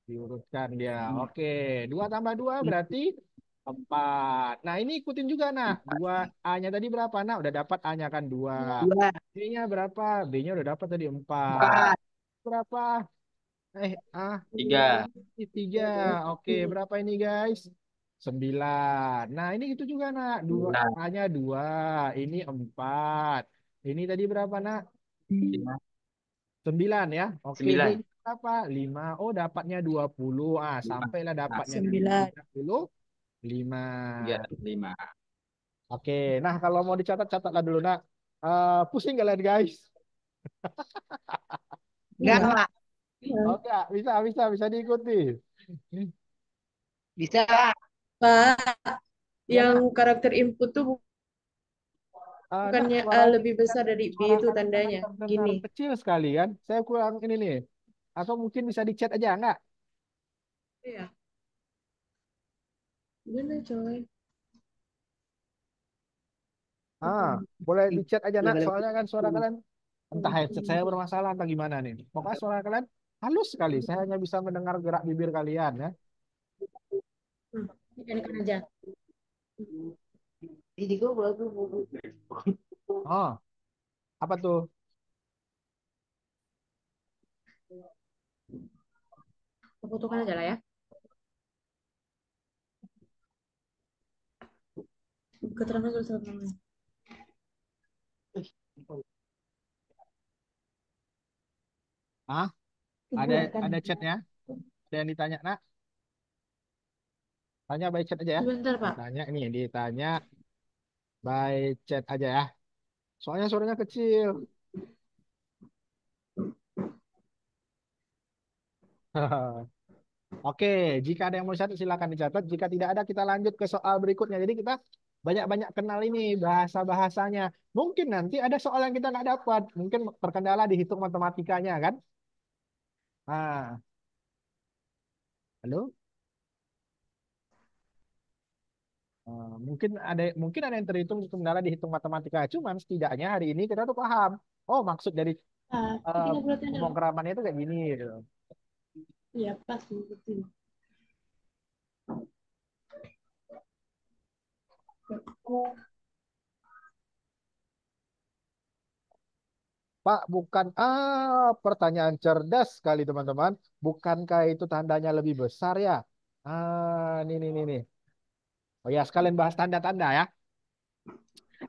Diurutkan dia. Oke, 2 tambah 2 berarti 4. Nah, ini ikutin juga, nah. 2 A-nya tadi berapa? Nah, udah dapat A-nya kan 2. Dua. B-nya berapa? B-nya udah dapat tadi 4. Empat. Berapa? Dua Tiga. ini 3. Oke, berapa ini guys? 9. Nah, ini itu juga, nak. Nah, A-nya 2. Ini 4. Ini tadi berapa, nak? lima. 9 ya. Oke, B 9. berapa? 5. Oh, dapatnya 20. Lima. Sampailah Nah, dapatnya nanti 9. 35. ya 5. Oke, nah kalau mau dicatat, catatlah dulu, nak. Pusing kalian, guys? Enggak, Enggak. Pak. Oke, bisa diikuti. Bisa, Pak. Pak, Ya, yang nak. karakter input tuh Nak, bukannya A suara lebih besar dari B suara itu kalian sangat tandanya. terdengar Gini. kecil sekali kan? Saya kurang ini nih. Atau mungkin bisa di chat aja, enggak? Iya. Gimana coy? Ah, boleh di chat aja, nak. Level Soalnya kan suara kalian entah headset saya bermasalah entah gimana nih. Pokoknya suara kalian halus sekali. Saya hanya bisa mendengar gerak bibir kalian ya. Ini kan aja. Jadi gue bagus. Oh, apa tuh? Aku fotokan aja lah ya. Keterangan tulis keterangan. Ah, Ibu ada ya kan? ada chatnya. Ada yang ditanya, nak. Tanya by chat aja ya. Sebentar, Pak. Ditanya ini, ditanya by chat aja ya. Soalnya suaranya kecil. Oke, jika ada yang mau catat silakan dicatat. Jika tidak ada, kita lanjut ke soal berikutnya. Jadi kita banyak-banyak kenal ini bahasa-bahasanya. Mungkin nanti ada soal yang kita nggak dapat. Mungkin terkendala dihitung matematikanya kan. Ah, halo. Mungkin ada yang terhitung kendala dihitung matematika. Cuman setidaknya hari ini kita tuh paham. Oh, maksud dari Kita bulatnya dulu. pemrogramannya itu kayak gini gitu. Iya, pas betul. Pak, bukan pertanyaan cerdas sekali teman-teman. Bukankah itu tandanya lebih besar ya? Nih. Oh ya, sekalian bahas tanda-tanda ya.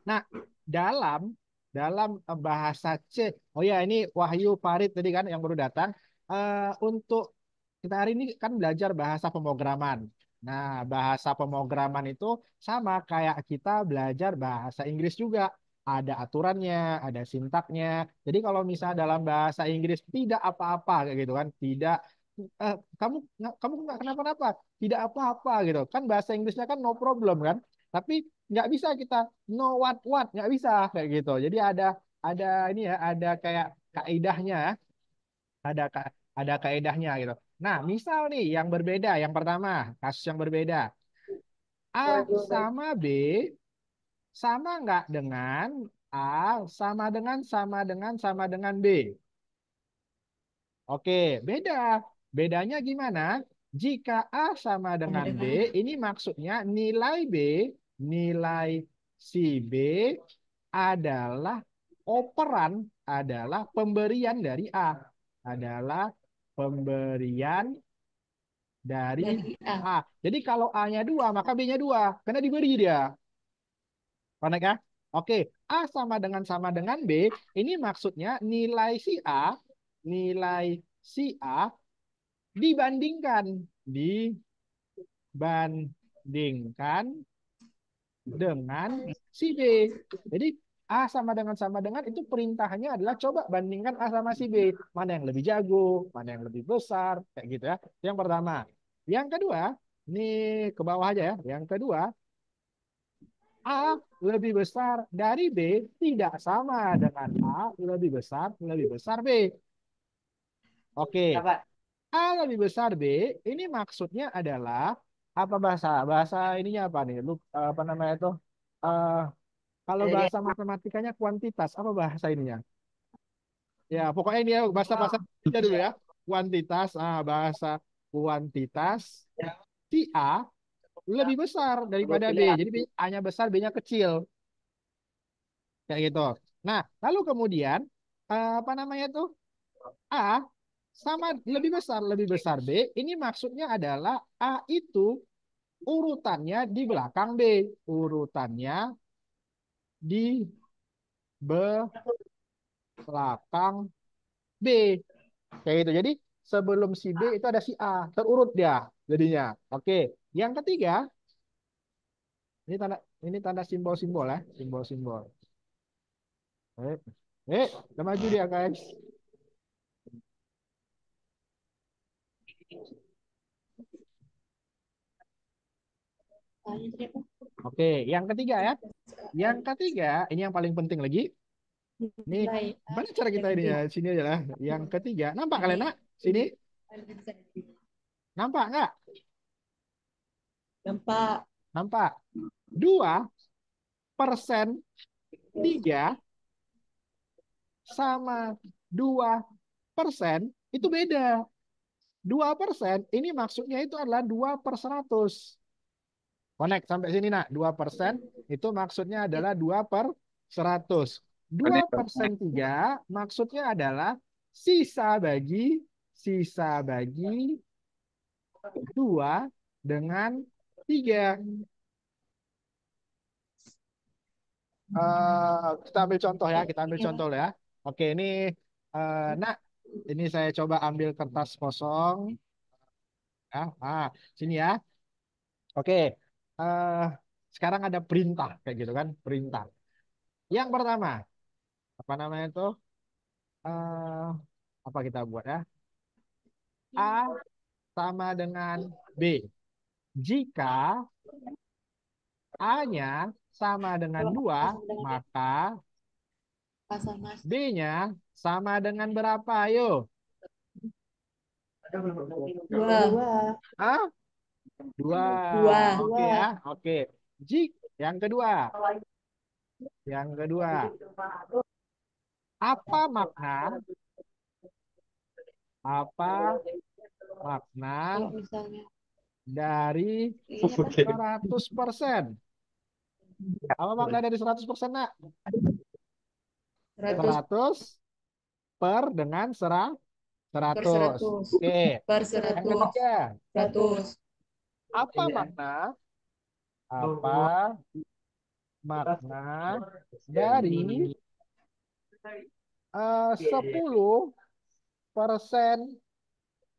Nah, dalam dalam bahasa C. Oh ya, ini Wahyu Farid tadi kan yang baru datang. Untuk kita hari ini kan belajar bahasa pemrograman. Nah, bahasa pemrograman itu sama kayak kita belajar bahasa Inggris juga. Ada aturannya, ada sintaknya. Jadi kalau misalnya dalam bahasa Inggris tidak apa-apa kayak gitu kan, tidak eh, kamu nggak kenapa-napa, tidak apa-apa gitu kan bahasa Inggrisnya kan no problem kan. Tapi nggak bisa kita no what nggak bisa kayak gitu. Jadi ada ini ya, ada kayak kaidahnya, ada ada kaidahnya gitu. Nah, misal nih yang berbeda, yang pertama kasus yang berbeda, A sama B sama nggak dengan A sama dengan B. Oke, beda. Bedanya gimana? Jika A sama Sama dengan B, dengan ini maksudnya nilai si B adalah operan, adalah pemberian dari A. Adalah pemberian dari dari A. A. Jadi kalau A-nya 2, maka B-nya 2. Karena diberi dia. Connect ya? Oke, A sama dengan B, ini maksudnya nilai si A dibandingkan dibandingkan dengan si B. Jadi A sama dengan itu perintahnya adalah coba bandingkan A sama si B. Mana yang lebih jago, mana yang lebih besar, kayak gitu ya. Yang pertama. Yang kedua, ini ke bawah aja ya. Yang kedua, A lebih besar dari B tidak sama dengan A lebih besar B. Oke, A lebih besar B, ini maksudnya adalah apa bahasa? Bahasa ininya apa nih? Lu apa namanya itu? Eh, kalau bahasa matematikanya kuantitas, apa bahasa ininya? Ya, pokoknya ini ya bahasa-bahasa aja dulu ya. Kuantitas, bahasa kuantitas si A lebih besar daripada B. Jadi A-nya besar, B-nya kecil. Kayak gitu. Nah, lalu kemudian apa namanya tuh? A sama lebih besar B. Ini maksudnya adalah A itu urutannya di belakang B. Urutannya di belakang B. Kayak gitu. Jadi sebelum si B itu ada si A. Terurut dia jadinya. Oke. Yang ketiga, ini tanda simbol-simbol ya. Simbol-simbol. Eh, udah maju dia guys. Oke, yang ketiga ya. Yang ketiga, ini yang paling penting lagi. Ini Nilai A gimana cara kita dari ini B. ya? Sini aja lah. Yang ketiga, nampak kalian Ini nak? Sini, bisa nampak nggak? dampak Nampak. 2/3 sama 2% itu beda. 2% ini maksudnya itu adalah 2/100. Connect sampai sini nak. 2% itu maksudnya adalah 2/100. 2/3 maksudnya adalah sisa bagi 2 dengan 3. Kita ambil contoh ya, kita ambil contoh ya. Oke, ini nak, ini saya coba ambil kertas kosong. Ya, sini ya. Oke, eh, sekarang ada perintah kayak gitu kan, perintah. Yang pertama, apa namanya itu? eh Apa kita buat ya? A sama dengan B. Jika A-nya sama dengan kalau 2, A sama dengan maka A sama B-nya sama dengan berapa? Ayo. 2. Ah, 2. 2. Oke ya. Oke. Jik. Yang kedua. Yang kedua. Apa makna apa makna Kalau misalnya dari ini apa? 100%? Apa makna dari 100%, nak? 100 100 per dengan per 100. 100 Oke. per Yang 100 ketiga, 100 apa apa makna dari 10%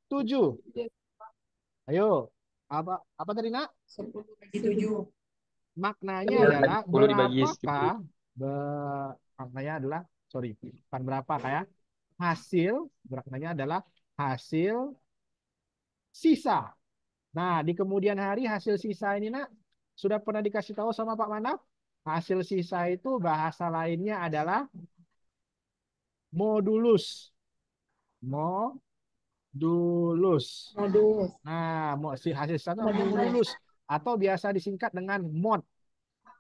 7? Ayo, apa tadi, nak? 10 bagi 7 Maknanya 10 adalah 10 dibagi 10. maknanya adalah, sorry, bukan berapa kayak hasil, maknanya adalah hasil sisa. Nah, di kemudian hari hasil sisa ini, nak, sudah pernah dikasih tahu sama Pak Manaf? Hasil sisa itu bahasa lainnya adalah modulus. Modulus. modus Nah, si hasil sisa itu namanya modulus modulus atau biasa disingkat dengan mod.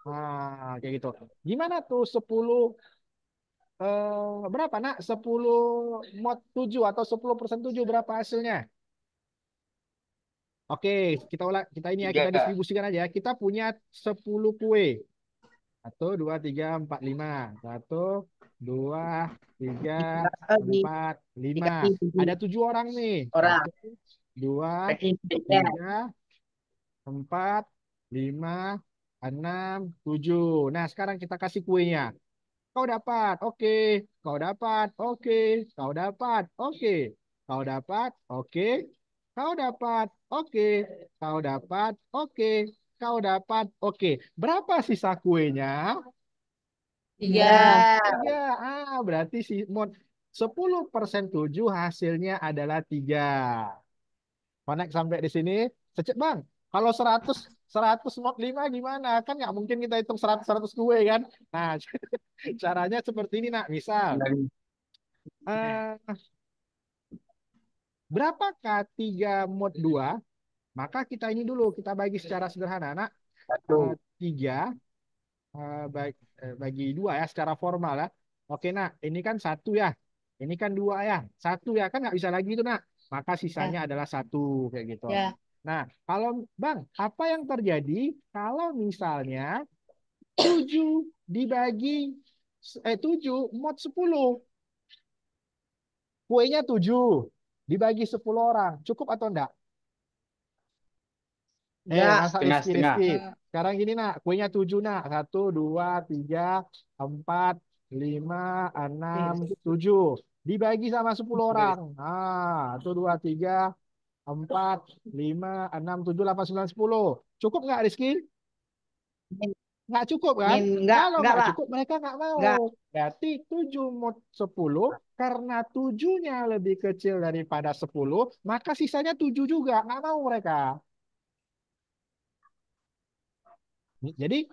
Nah, kayak gitu. Gimana tuh 10 berapa, nak? 10 mod 7 atau 10% 7 berapa hasilnya? Oke, kita ini ya, kita 3. distribusikan aja. Kita punya 10 kue. Satu, dua, tiga, empat, lima. Satu, dua, tiga, empat, lima. dikasih Ada 7 7 orang nih. orang. Satu, dua, Kasih tiga. tiga, empat, lima, enam, tujuh. Nah, sekarang kita kasih kuenya. Kau dapat, oke. Kau dapat, oke. Kau dapat, oke. Kau dapat, oke. Kau dapat, oke. Kau dapat, oke. Kau dapat, oke. Berapa sisa kuenya? 3 Tiga. Tiga. Berarti si mod 10% 7 hasilnya adalah 3. Connect sampai di sini. Secek, Bang. Kalau 100 mod 5 gimana? Kan nggak mungkin kita hitung 100 kue kan? Nah, caranya seperti ini, nak. Misal, eh, berapakah 3 mod 2? Maka kita ini dulu, kita bagi secara sederhana, nak. 3 bagi 2 ya, secara formal ya. Oke, nak. Ini kan 1 ya. Ini kan 2 ya. 1 ya, kan nggak bisa lagi itu, nak. Maka sisanya ya adalah 1, kayak gitu. ya Nah, kalau Bang, apa yang terjadi kalau misalnya 7 dibagi 7 mod 10, kuenya 7 dibagi 10 orang, cukup atau enggak? Enggak. Masa Rizky, Setengah-setengah. Rizky. ya Sekarang gini, nak, kuenya 7, nak. Satu, dua, tiga, empat, lima, enam, 7. Dibagi sama 10 orang. Nah, 1, 2, 3, 4, 5, 6, 7, 8, 9, 10. Cukup nggak, Rizky? Nggak cukup kan? Kalau Enggak, nggak Pak. cukup mereka nggak mau. Enggak. Berarti 7 mod 10, karena 7-nya lebih kecil daripada 10, maka sisanya 7 juga. Nggak mau mereka. Jadi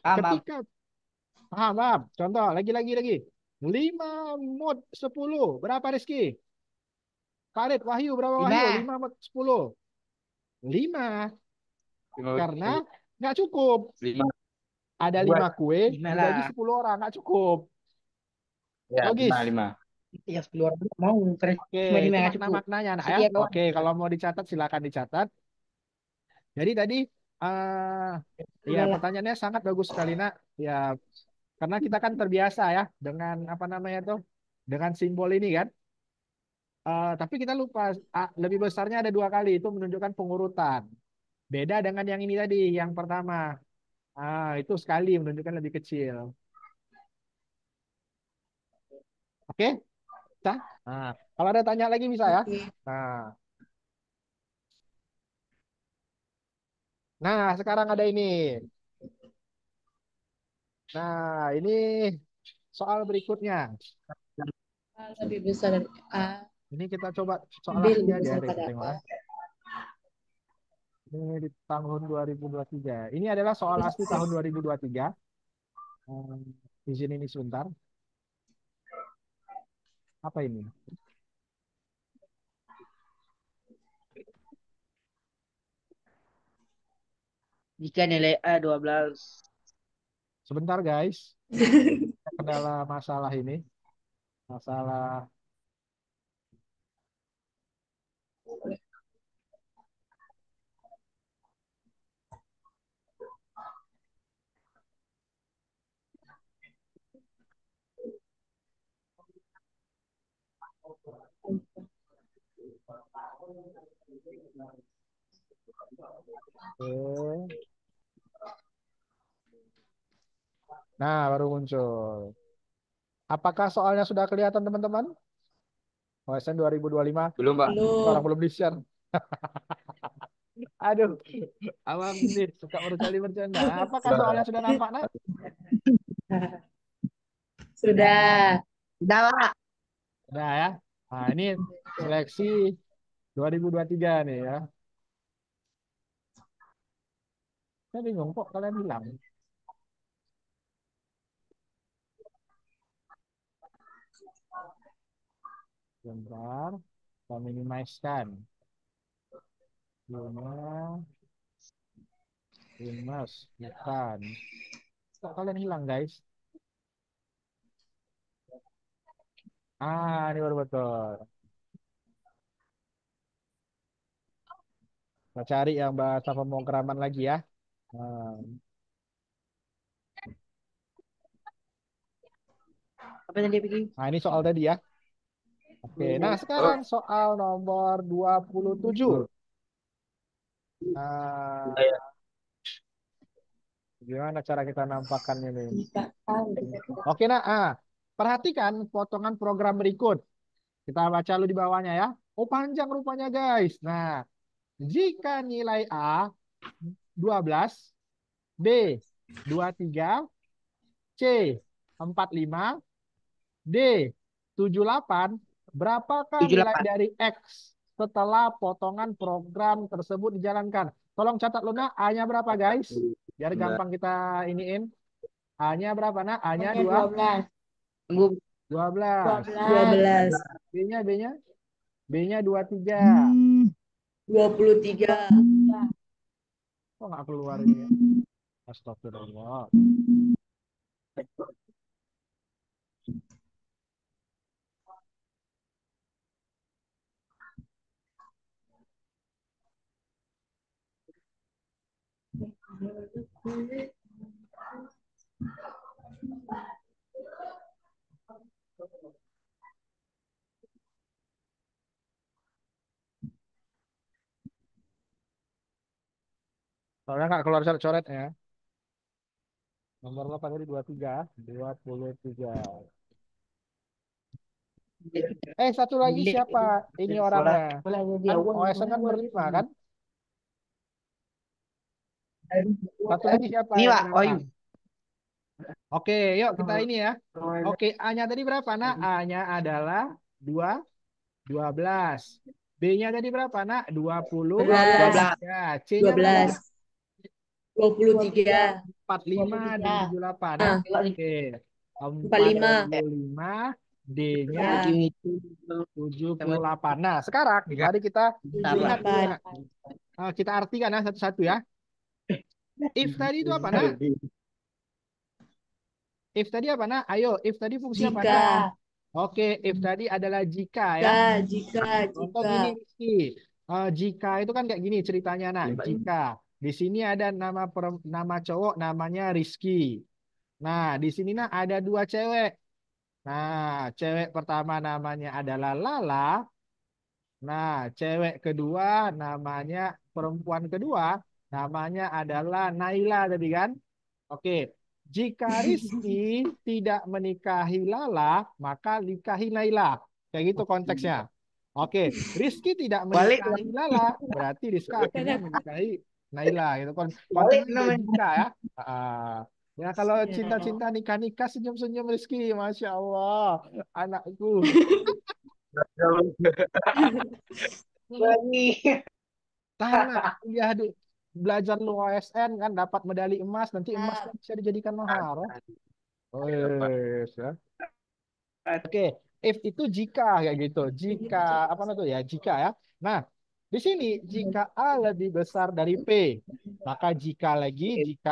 Paham, paham. ketika, paham, paham. Contoh, lagi. 5 mod 10. Berapa, Rizky? Farid, Wahyu, berapa Wahyu? 5. 5 mod 10. 5. 5 Karena nggak cukup. 5 Ada buat. 5 kue, 5 dibagi lah. 10 orang. Nggak cukup. Ya, 5 Logis. 5. Ya 10 orang mau. Oke, Cuma 5 itu yang cukup. makna-maknanya, nak ya. Setia kawan. Oke, kalau mau dicatat silakan dicatat. Jadi tadi ya Udah lah. pertanyaannya sangat bagus sekali, nak. Ya, karena kita kan terbiasa ya dengan apa namanya tuh, dengan simbol ini kan. Tapi kita lupa, lebih besarnya ada 2 kali, itu menunjukkan pengurutan. Beda dengan yang ini tadi, yang pertama. Itu sekali menunjukkan lebih kecil. Oke, bisa? Kalau ada tanya lagi bisa ya. oke Nah, sekarang ada ini. Nah, ini soal berikutnya. A lebih besar dari A Ini kita coba soal B asli lebih aja besar deh, pada tengok A ya. Ini di tahun 2023. Ini adalah soal asli tahun 2023. Izin ini sebentar. Apa ini? Jika nilai A 12. Sebentar guys. Kendala masalah ini. Masalah. Oke. Nah, baru muncul. Apakah soalnya sudah kelihatan teman-teman? OSN 2025. Belum, Pak. Orang Belum. belum di-share. Aduh, abang ini suka berkali bercanda. Apakah soalnya sudah nampak, nak? Sudah. Udah, Pak. Nah ya. Nah, ini seleksi 2023 nih ya. Saya bingung kok kalian hilang. Bentar. Kita minimize-kan. Minus. Bukan. Kok kalian hilang, guys? Ah, ini baru betul. Kita cari yang bahasa pemrograman lagi ya. Nah, Apa yang dia bikin? nah, ini soal tadi ya. Oke, nah sekarang soal nomor 27. Nah, gimana cara kita nampakkannya nih? Oke, nah, perhatikan potongan program berikut. Kita baca dulu di bawahnya ya. Oh, panjang rupanya, guys. Nah, jika nilai A 12, B 23, C 45, D 78, berapakah nilai 78. dari X setelah potongan program tersebut dijalankan? Tolong catat Luna, A-nya berapa, guys? Biar gampang kita iniin. A-nya berapa, nak? A-nya 12. 12. 12. B-nya, B-nya? B-nya 23. 23. Kok nggak keluar ini ya? Astagfirullah. Soalnya nggak keluar coret-coretnya. Nomor berapa tadi? 23. 23. Satu lagi siapa? Ini orangnya. Kan OSN kan berlima kan? Satu lagi siapa Ini, yang Pak. berapa? Oyu. Oke, yuk kita ini ya. Oke, A-nya tadi berapa, nak? A-nya adalah 12. B-nya tadi berapa, nak? 20. 12. Ya, C-nya berapa? 23. 45 dan 78 ya. Oke. 45. 45, D-nya Ya. 78. Nah, sekarang mari kita lihat dulu, nak. Kita artikan ya satu-satu ya. If tadi itu apa, nak? If tadi apa, nak? Ayo, if tadi fungsi apa, nak? Jika. Oke, if tadi adalah jika ya. Jika. Contoh gini, Rizky. Jika itu kan kayak gini ceritanya, nak. Jika di sini ada nama cowok namanya Rizky. Nah, di sini nah ada dua cewek. Nah, cewek pertama namanya adalah Lala. Nah, cewek kedua namanya perempuan kedua namanya adalah Naila tadi kan? Oke. Jika Rizky tidak menikahi Lala, maka nikahi Naila. Kayak gitu konteksnya. Oke, Rizky tidak Balik. menikahi Lala, berarti Rizka akhirnya menikahi Naila. Gitu kan? Balik Konteksnya namanya. jika ya. Ya kalau cinta-cinta nikah-nikah senyum-senyum Rizky, Masya Allah, anakku. Lagi. Tamat kuliah belajar lu OSN kan dapat medali emas, nanti emas kan bisa dijadikan mahar. Oh, yes, ya. Oke, if itu jika kayak gitu. Jika apa namanya tuh ya? Jika ya. Nah, di sini jika A lebih besar dari P, maka jika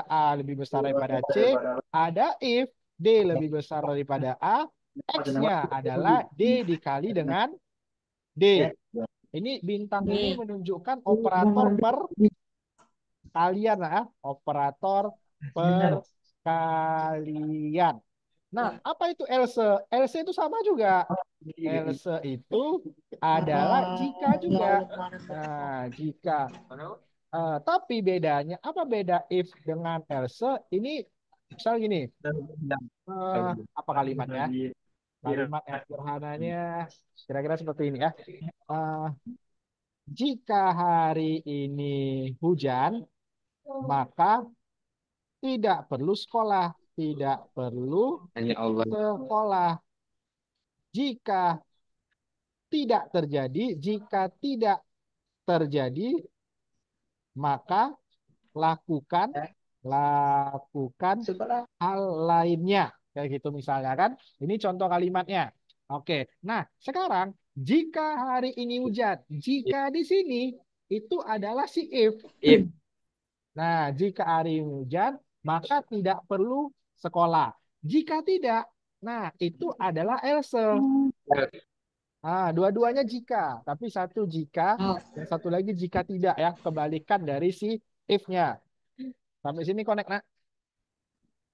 A lebih besar daripada C, ada if D lebih besar daripada A, X-nya adalah D dikali dengan D. Ini bintang ini Nih. menunjukkan operator perkalian lah, operator perkalian. Nah, apa itu else? Else itu sama juga. Else itu adalah jika juga. Nah, jika. Tapi bedanya, apa beda if dengan else? Ini misal gini, apa kalimatnya? Kalimat yang sederhananya kira-kira seperti ini ya. Eh, jika hari ini hujan, maka tidak perlu sekolah. Tidak perlu Hanya Allah. sekolah. Jika jika tidak terjadi, maka lakukan lakukan hal lainnya. Kayak gitu misalnya kan. Ini contoh kalimatnya. Oke. Nah, sekarang jika hari ini hujan, jika di sini itu adalah si if. If. Nah, jika hari ini hujan, maka tidak perlu sekolah. Jika tidak, nah itu adalah else. Dua-duanya jika, tapi satu jika, dan satu lagi jika tidak ya, kebalikan dari si if-nya. Sampai sini connect, nak?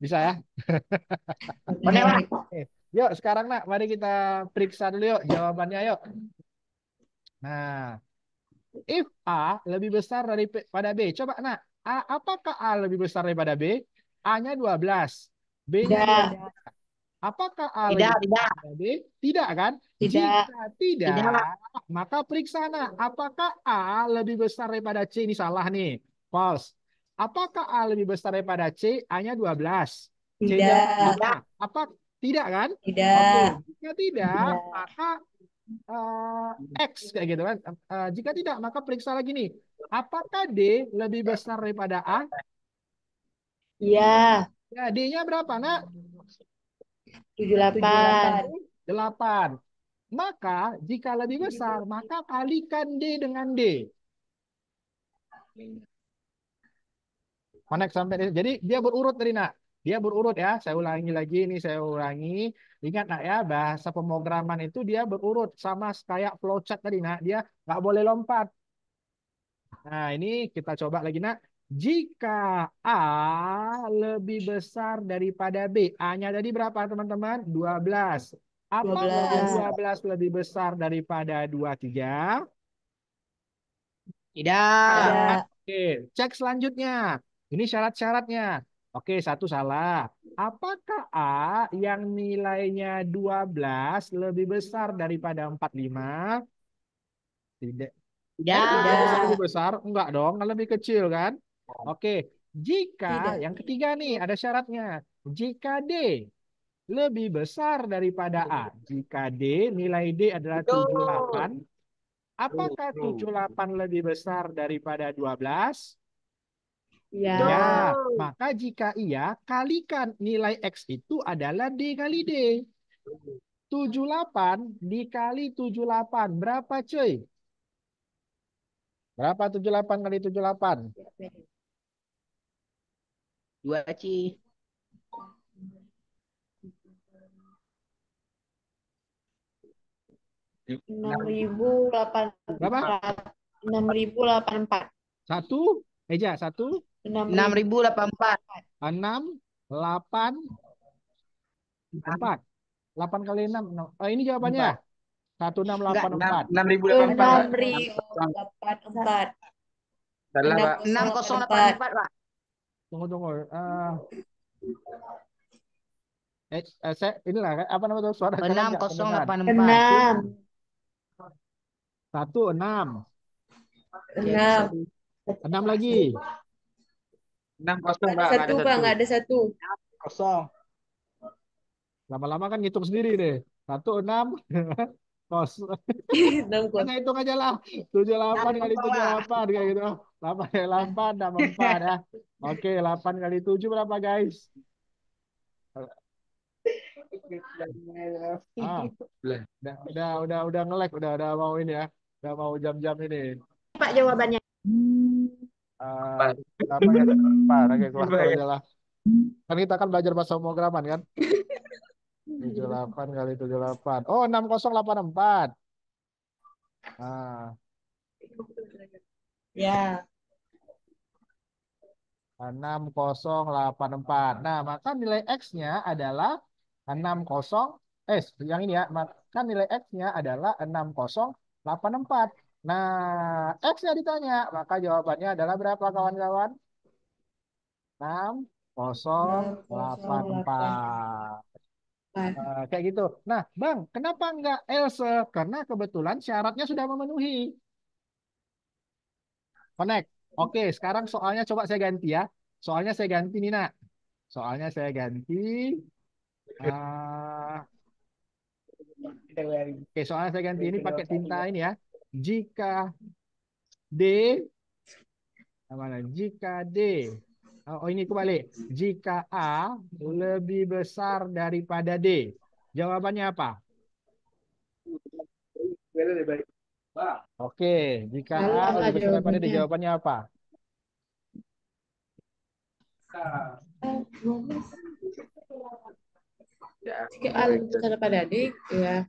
Bisa ya? Oke. Yuk, sekarang nak, mari kita periksa dulu yuk jawabannya yuk. Nah, if A lebih besar daripada B. Coba nak, apakah A lebih besar daripada B? A-nya 12, B-nya 2. Apakah A lebih besar daripada B? Tidak kan? Jika tidak, maka periksa nak, apakah A lebih besar daripada C? Ini salah nih. False. Apakah A lebih besar daripada C? A-nya 12. C-nya 5. Apa? Tidak kan? Oke. Jika tidak, maka X kayak gitu kan. Jika tidak, maka periksa lagi nih. Apakah D lebih besar daripada A? Iya. Ya, D-nya berapa, nak? 78. 8. Maka jika lebih besar, maka kalikan D dengan D. Connect sampai jadi dia berurut tadi nak. Dia berurut ya. Saya ulangi lagi nih, saya ulangi. Ingat nak ya, bahasa pemrograman itu dia berurut sama kayak flowchart tadi nak. Dia nggak boleh lompat. Nah, ini kita coba lagi nak. Jika A lebih besar daripada B. A-nya tadi berapa teman-teman? 12. Apakah 12 lebih besar daripada 23? Tidak. Oke, cek selanjutnya. Ini syarat-syaratnya. Oke, satu salah. Apakah A yang nilainya 12 lebih besar daripada 45? Tidak. Tidak. Lebih besar? Enggak dong, kan lebih kecil kan? Oke, jika yang ketiga nih ada syaratnya. Jika D lebih besar daripada A. Jika D, nilai D adalah 78. Apakah 78 lebih besar daripada 12? Iya. Ya, maka jika iya, kalikan nilai X itu adalah D kali D. 78 dikali 78. Berapa cuy? Berapa 78 kali 78? 2 Ci. 6.008. Berapa? 6.084. Satu? Eja, satu? 6.084. 6, 8, 4. 8 kali 6. Ini jawabannya. 1684. 6.084. 6.084. Salah, Pak. 6084, Pak. Tunggu. Inilah apa namanya tuh suara kalian nggak kedengar. 6084. 1, 6. 6. 6 lagi. 6 kosong, Pak. Satu, Bang, nggak ada satu. Kosong. Lama-lama kan ngitung sendiri deh. 1, 6. Kos. 6 Kita hitung aja lah. 78 kali 78 kayak gitu. 8 kali 8, 64 ya. Oke, 8 kali 7 berapa guys? Udah nge-lag, udah mau ini ya. Udah mau jam-jam ini. Pak jawabannya. Apa ya? Oke, kelas aja lah. Kan kita kan belajar bahasa pemrograman kan. 78 kali 78. Oh, 6084. Nah, Ya. 6084. Nah, maka nilai X-nya adalah 60, yang ini ya, maka nilai X-nya adalah 6084. Nah, X-nya ditanya, maka jawabannya adalah berapa kawan-kawan? 6084. 8. Kayak gitu. Nah, Bang, kenapa enggak Else? Karena kebetulan syaratnya sudah memenuhi. Connect. Oke, sekarang soalnya coba saya ganti ya. Soalnya saya ganti nih, Nak. Soalnya saya ganti. ah, Oke, soalnya saya ganti ini pakai tinta ini ya. Jika D, mana? Jika D, oh ini kebalik. Jika A lebih besar daripada D, jawabannya apa? Oke, jika A Salah lebih besar daripada D, jawabannya. jawabannya apa? Jika A lebih besar daripada adik, ya.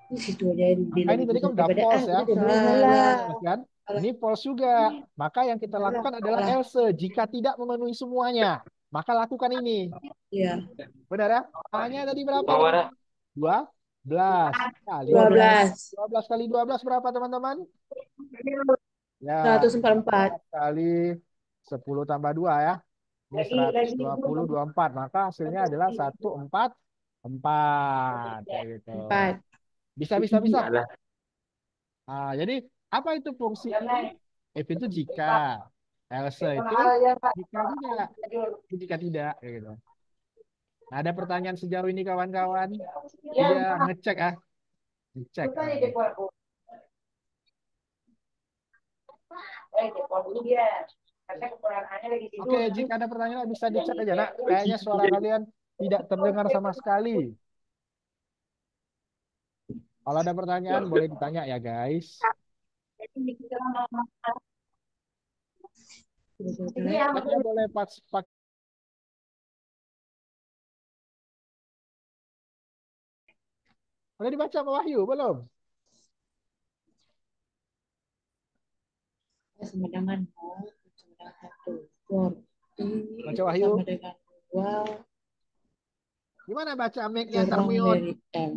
Di situ aja D Maka ini lebih tadi besar kan udah daripada A. false ya. Udah salah. False kan? Salah. Ini false juga. Maka yang kita lakukan adalah Salah. else. Jika tidak memenuhi semuanya, maka lakukan ini. Iya. Benar ya? A-nya tadi berapa? Bawah 12 kali 12. 12 kali 12 berapa teman-teman? Ya, 144. kali 10 tambah 2 ya. Ini 120 24. Maka hasilnya adalah 144. Kayak gitu. 4. Bisa bisa bisa. Alah. Jadi apa itu fungsi if itu jika, else itu jika juga, jika tidak kayak gitu. Nah, ada pertanyaan sejauh ini kawan-kawan? Dia ngecek ah, ngecek. Oke, jika ada pertanyaan bisa dicek aja, Nak. Kayaknya suara kalian tidak terdengar sama sekali. Kalau ada pertanyaan boleh ditanya ya, guys. Chatnya boleh pas boleh dibaca Pak Wahyu belum? Sama dengan 0, sama dengan 1. For I Baca itu Wahyu. sama dengan 2. Gimana baca mic-nya Kurang termute? dari M.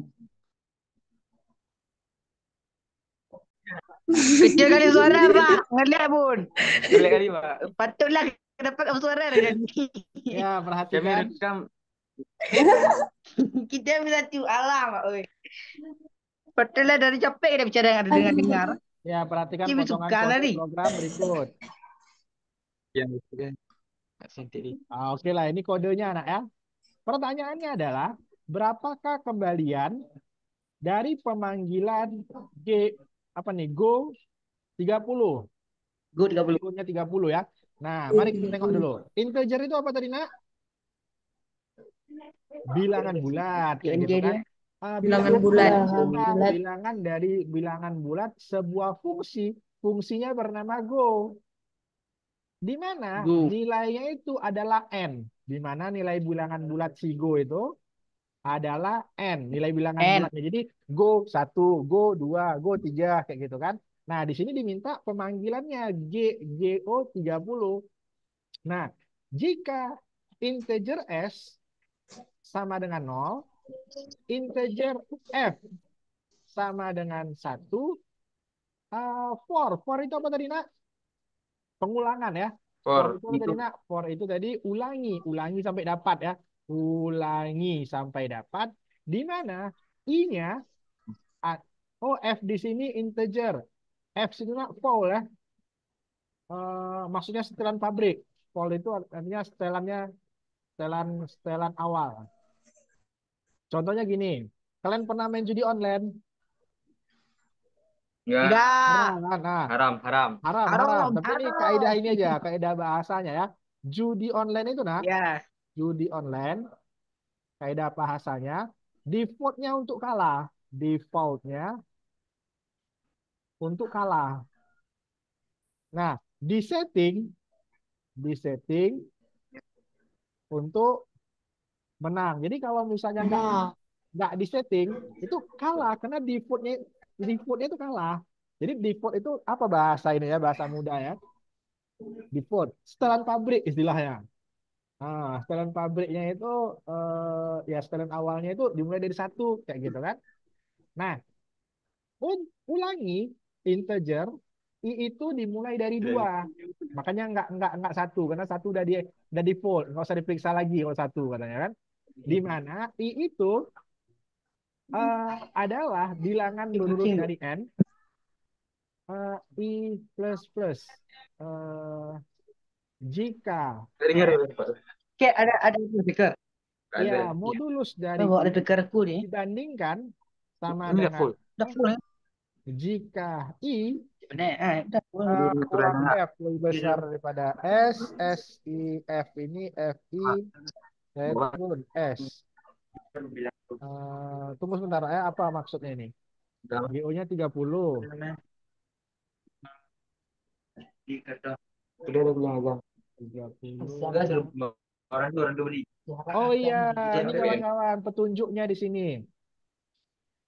Kecil kali suara, Pak. Ngeliat, Bun. Boleh kali, Pak. Patutlah dapat suara dari Ya, Kami perhatikan. rekam. kita bisa tiu alam, Pak. Oi. Patutlah dari capek kita bicara dengan dengar. Ya, perhatikan Kimi potongan suka kode tadi. program berikut. Yang itu kan. Sendiri. Oke lah, ini kodenya anak ya. Pertanyaannya adalah, berapakah kembalian dari pemanggilan apa nih, Go 30? Go 30. Go-nya 30 ya. Nah, mari kita tengok dulu. Integer itu apa tadi, Nak? Bilangan bulat, kayak ING gitu kan. dia. Bilangan bulat. Bilangan dari bilangan bulat sebuah fungsi. Fungsinya bernama Go. Di mana Go. nilainya itu adalah N. Di mana nilai bilangan bulat si Go itu adalah N. Nilai bilangan N. bulatnya. Jadi Go 1, Go 2, Go 3. Kayak gitu kan. Nah, di sini diminta pemanggilannya GO 30. Nah, jika integer S sama dengan 0, integer F sama dengan 1, for itu apa tadi, Nak? Pengulangan ya. For For itu apa tadi, Nak? For itu tadi ulangi sampai dapat ya. Ulangi sampai dapat. Di mana I-nya, F di sini integer. F itu Nak full ya. Maksudnya setelan pabrik. Full itu artinya setelan awal. Contohnya gini, kalian pernah main judi online? enggak. Enggak. Nah, Haram, haram. haram. Tapi ini Haram. kaidah ini aja, kaidah bahasanya ya. Judi online itu, Nak, Ya. judi online, kaidah bahasanya, defaultnya untuk kalah. Defaultnya untuk kalah. Nah, di setting untuk menang. Jadi kalau misalnya Nah, nggak disetting itu kalah karena defaultnya itu kalah. Jadi default itu apa bahasa ini ya, bahasa muda ya. Default setelan pabrik istilahnya. Setelan pabriknya itu ya setelan awalnya itu dimulai dari satu kayak gitu kan. Nah, ulangi integer i itu dimulai dari dua. Makanya nggak satu karena satu udah default, nggak usah diperiksa lagi kalau satu katanya kan. Di mana i itu adalah bilangan berurut dari n i plus plus jika Dengar ya, Pak. Kayak ada speaker. ya Ada. modulus dari Bawa i ada speakerku nih. dibandingkan sama Ini udah dengan full. Udah full ya. jika i Benar. Udah full. ruang F lebih besar daripada S I F ini F I turun S. Tunggu sebentar ya, apa maksudnya ini? GO-nya 30. Udah bilang aja. 30. Orang tuh beli. Oh iya, ini kawan-kawan petunjuknya di sini.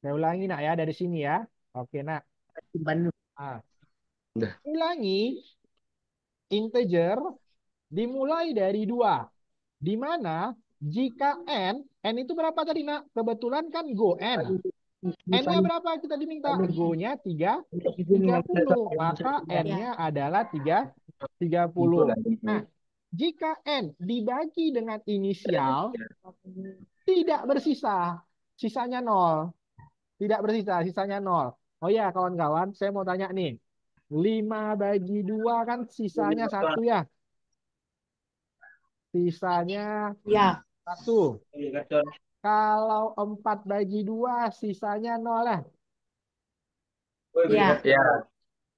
Saya ulangi nak ya dari sini ya. Oke nak. Simpan dulu. Udah. Ulangi integer dimulai dari 2. Di mana jika n itu berapa tadi nak? Kebetulan kan go n. N-nya berapa kita diminta? Go-nya 30. Maka N-nya adalah 30. Nah, jika N dibagi dengan inisial, tidak bersisa. Sisanya 0. Tidak bersisa, sisanya 0. Oh ya, kawan-kawan, saya mau tanya nih. 5 bagi 2 kan sisanya 1 ya. Sisanya ya, 1. Kalau 4 bagi 2 sisanya 0 ya. ya. Ya.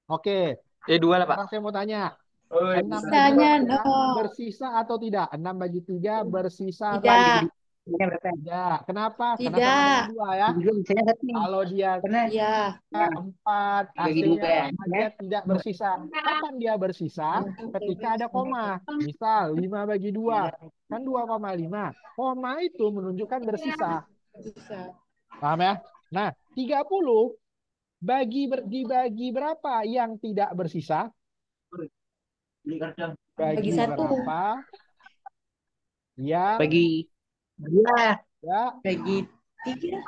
Oke, Dua lah, Pak. sekarang saya mau tanya. Oh, 6 bagi Sisanya 3 nol. bersisa atau tidak? 6 bagi 3 bersisa atau Tidak, tidak? Tidak. Kenapa? Karena sama tidak. dengan 2 ya. Juga misalnya satu nih. Kalau dia Karena Ya, 4, bagi hasilnya dua ya. sama, dia tidak bersisa. Kapan dia bersisa? Ketika ada koma. Misal 5 bagi 2. Kan 2,5. Koma itu menunjukkan bersisa. bisa. Paham ya? Nah, 30 dibagi berapa yang tidak bersisa? Bagi Bagi satu. berapa yang bagi dua, ya Bagi 3.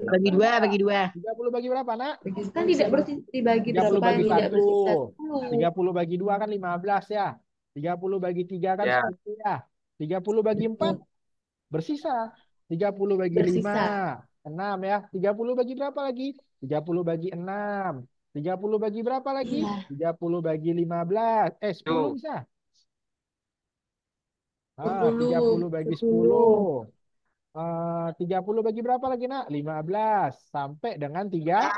bagi dua, bagi dua. 30 bagi berapa, nak? Kan tidak dibagi 30 berapa bagi yang tidak 1. bersisa? 30 bagi 2 kan 15 ya. 30 bagi 3 kan Ya. 10 ya. 30 bagi 4 bersisa. 30 bagi 5 Bersisa. 6 ya. 30 bagi berapa lagi? 30 bagi 6. 30 bagi berapa lagi? Iya. 30 bagi 15. 10 bisa. 30 bagi 10. 30 bagi berapa lagi, nak? 15 sampai dengan 30.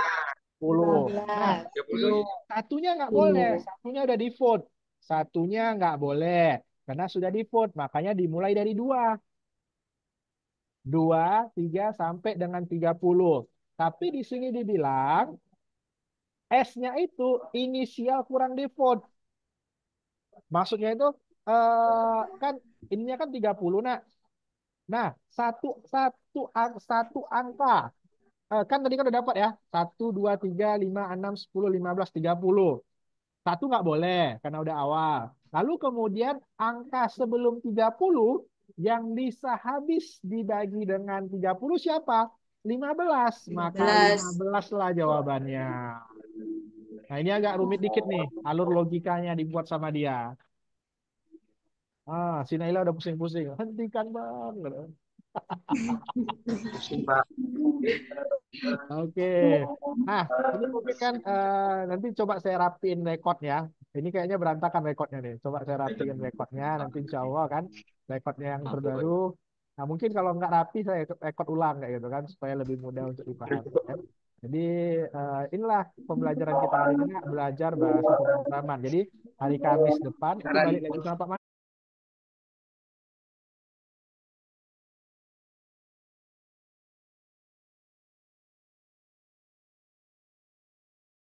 Nah, 15. satunya nggak boleh. Satunya udah default. Satunya nggak boleh. Karena sudah default. Makanya dimulai dari 2. 2, 3 sampai dengan 30. Tapi di sini dibilang S-nya itu inisial kurang default. Maksudnya itu kan ininya kan 30. Nah, satu angka. Kan tadi kan udah dapat ya. 1, 2, 3, 5, 6, 10, 15, 30. Satu nggak boleh karena udah awal. Lalu kemudian angka sebelum 30 yang bisa habis dibagi dengan 30 siapa? 15. Maka 15 lah jawabannya. Nah, ini agak rumit dikit nih. Alur logikanya dibuat sama dia. Si Naila udah pusing-pusing. Hentikan bang. Pusing, Pak. Oke. Nah, ini mungkin kan nanti coba saya rapiin rekodnya. Ini kayaknya berantakan rekodnya nih. Coba saya rapiin rekodnya. Nanti insya Allah kan rekodnya yang terbaru. Nah, mungkin kalau nggak rapi saya rekod ulang kayak gitu kan supaya lebih mudah untuk dipahami. Ya. Jadi inilah pembelajaran kita hari ini, belajar bahasa pemrograman. Jadi hari Kamis depan itu balik lagi sama Pak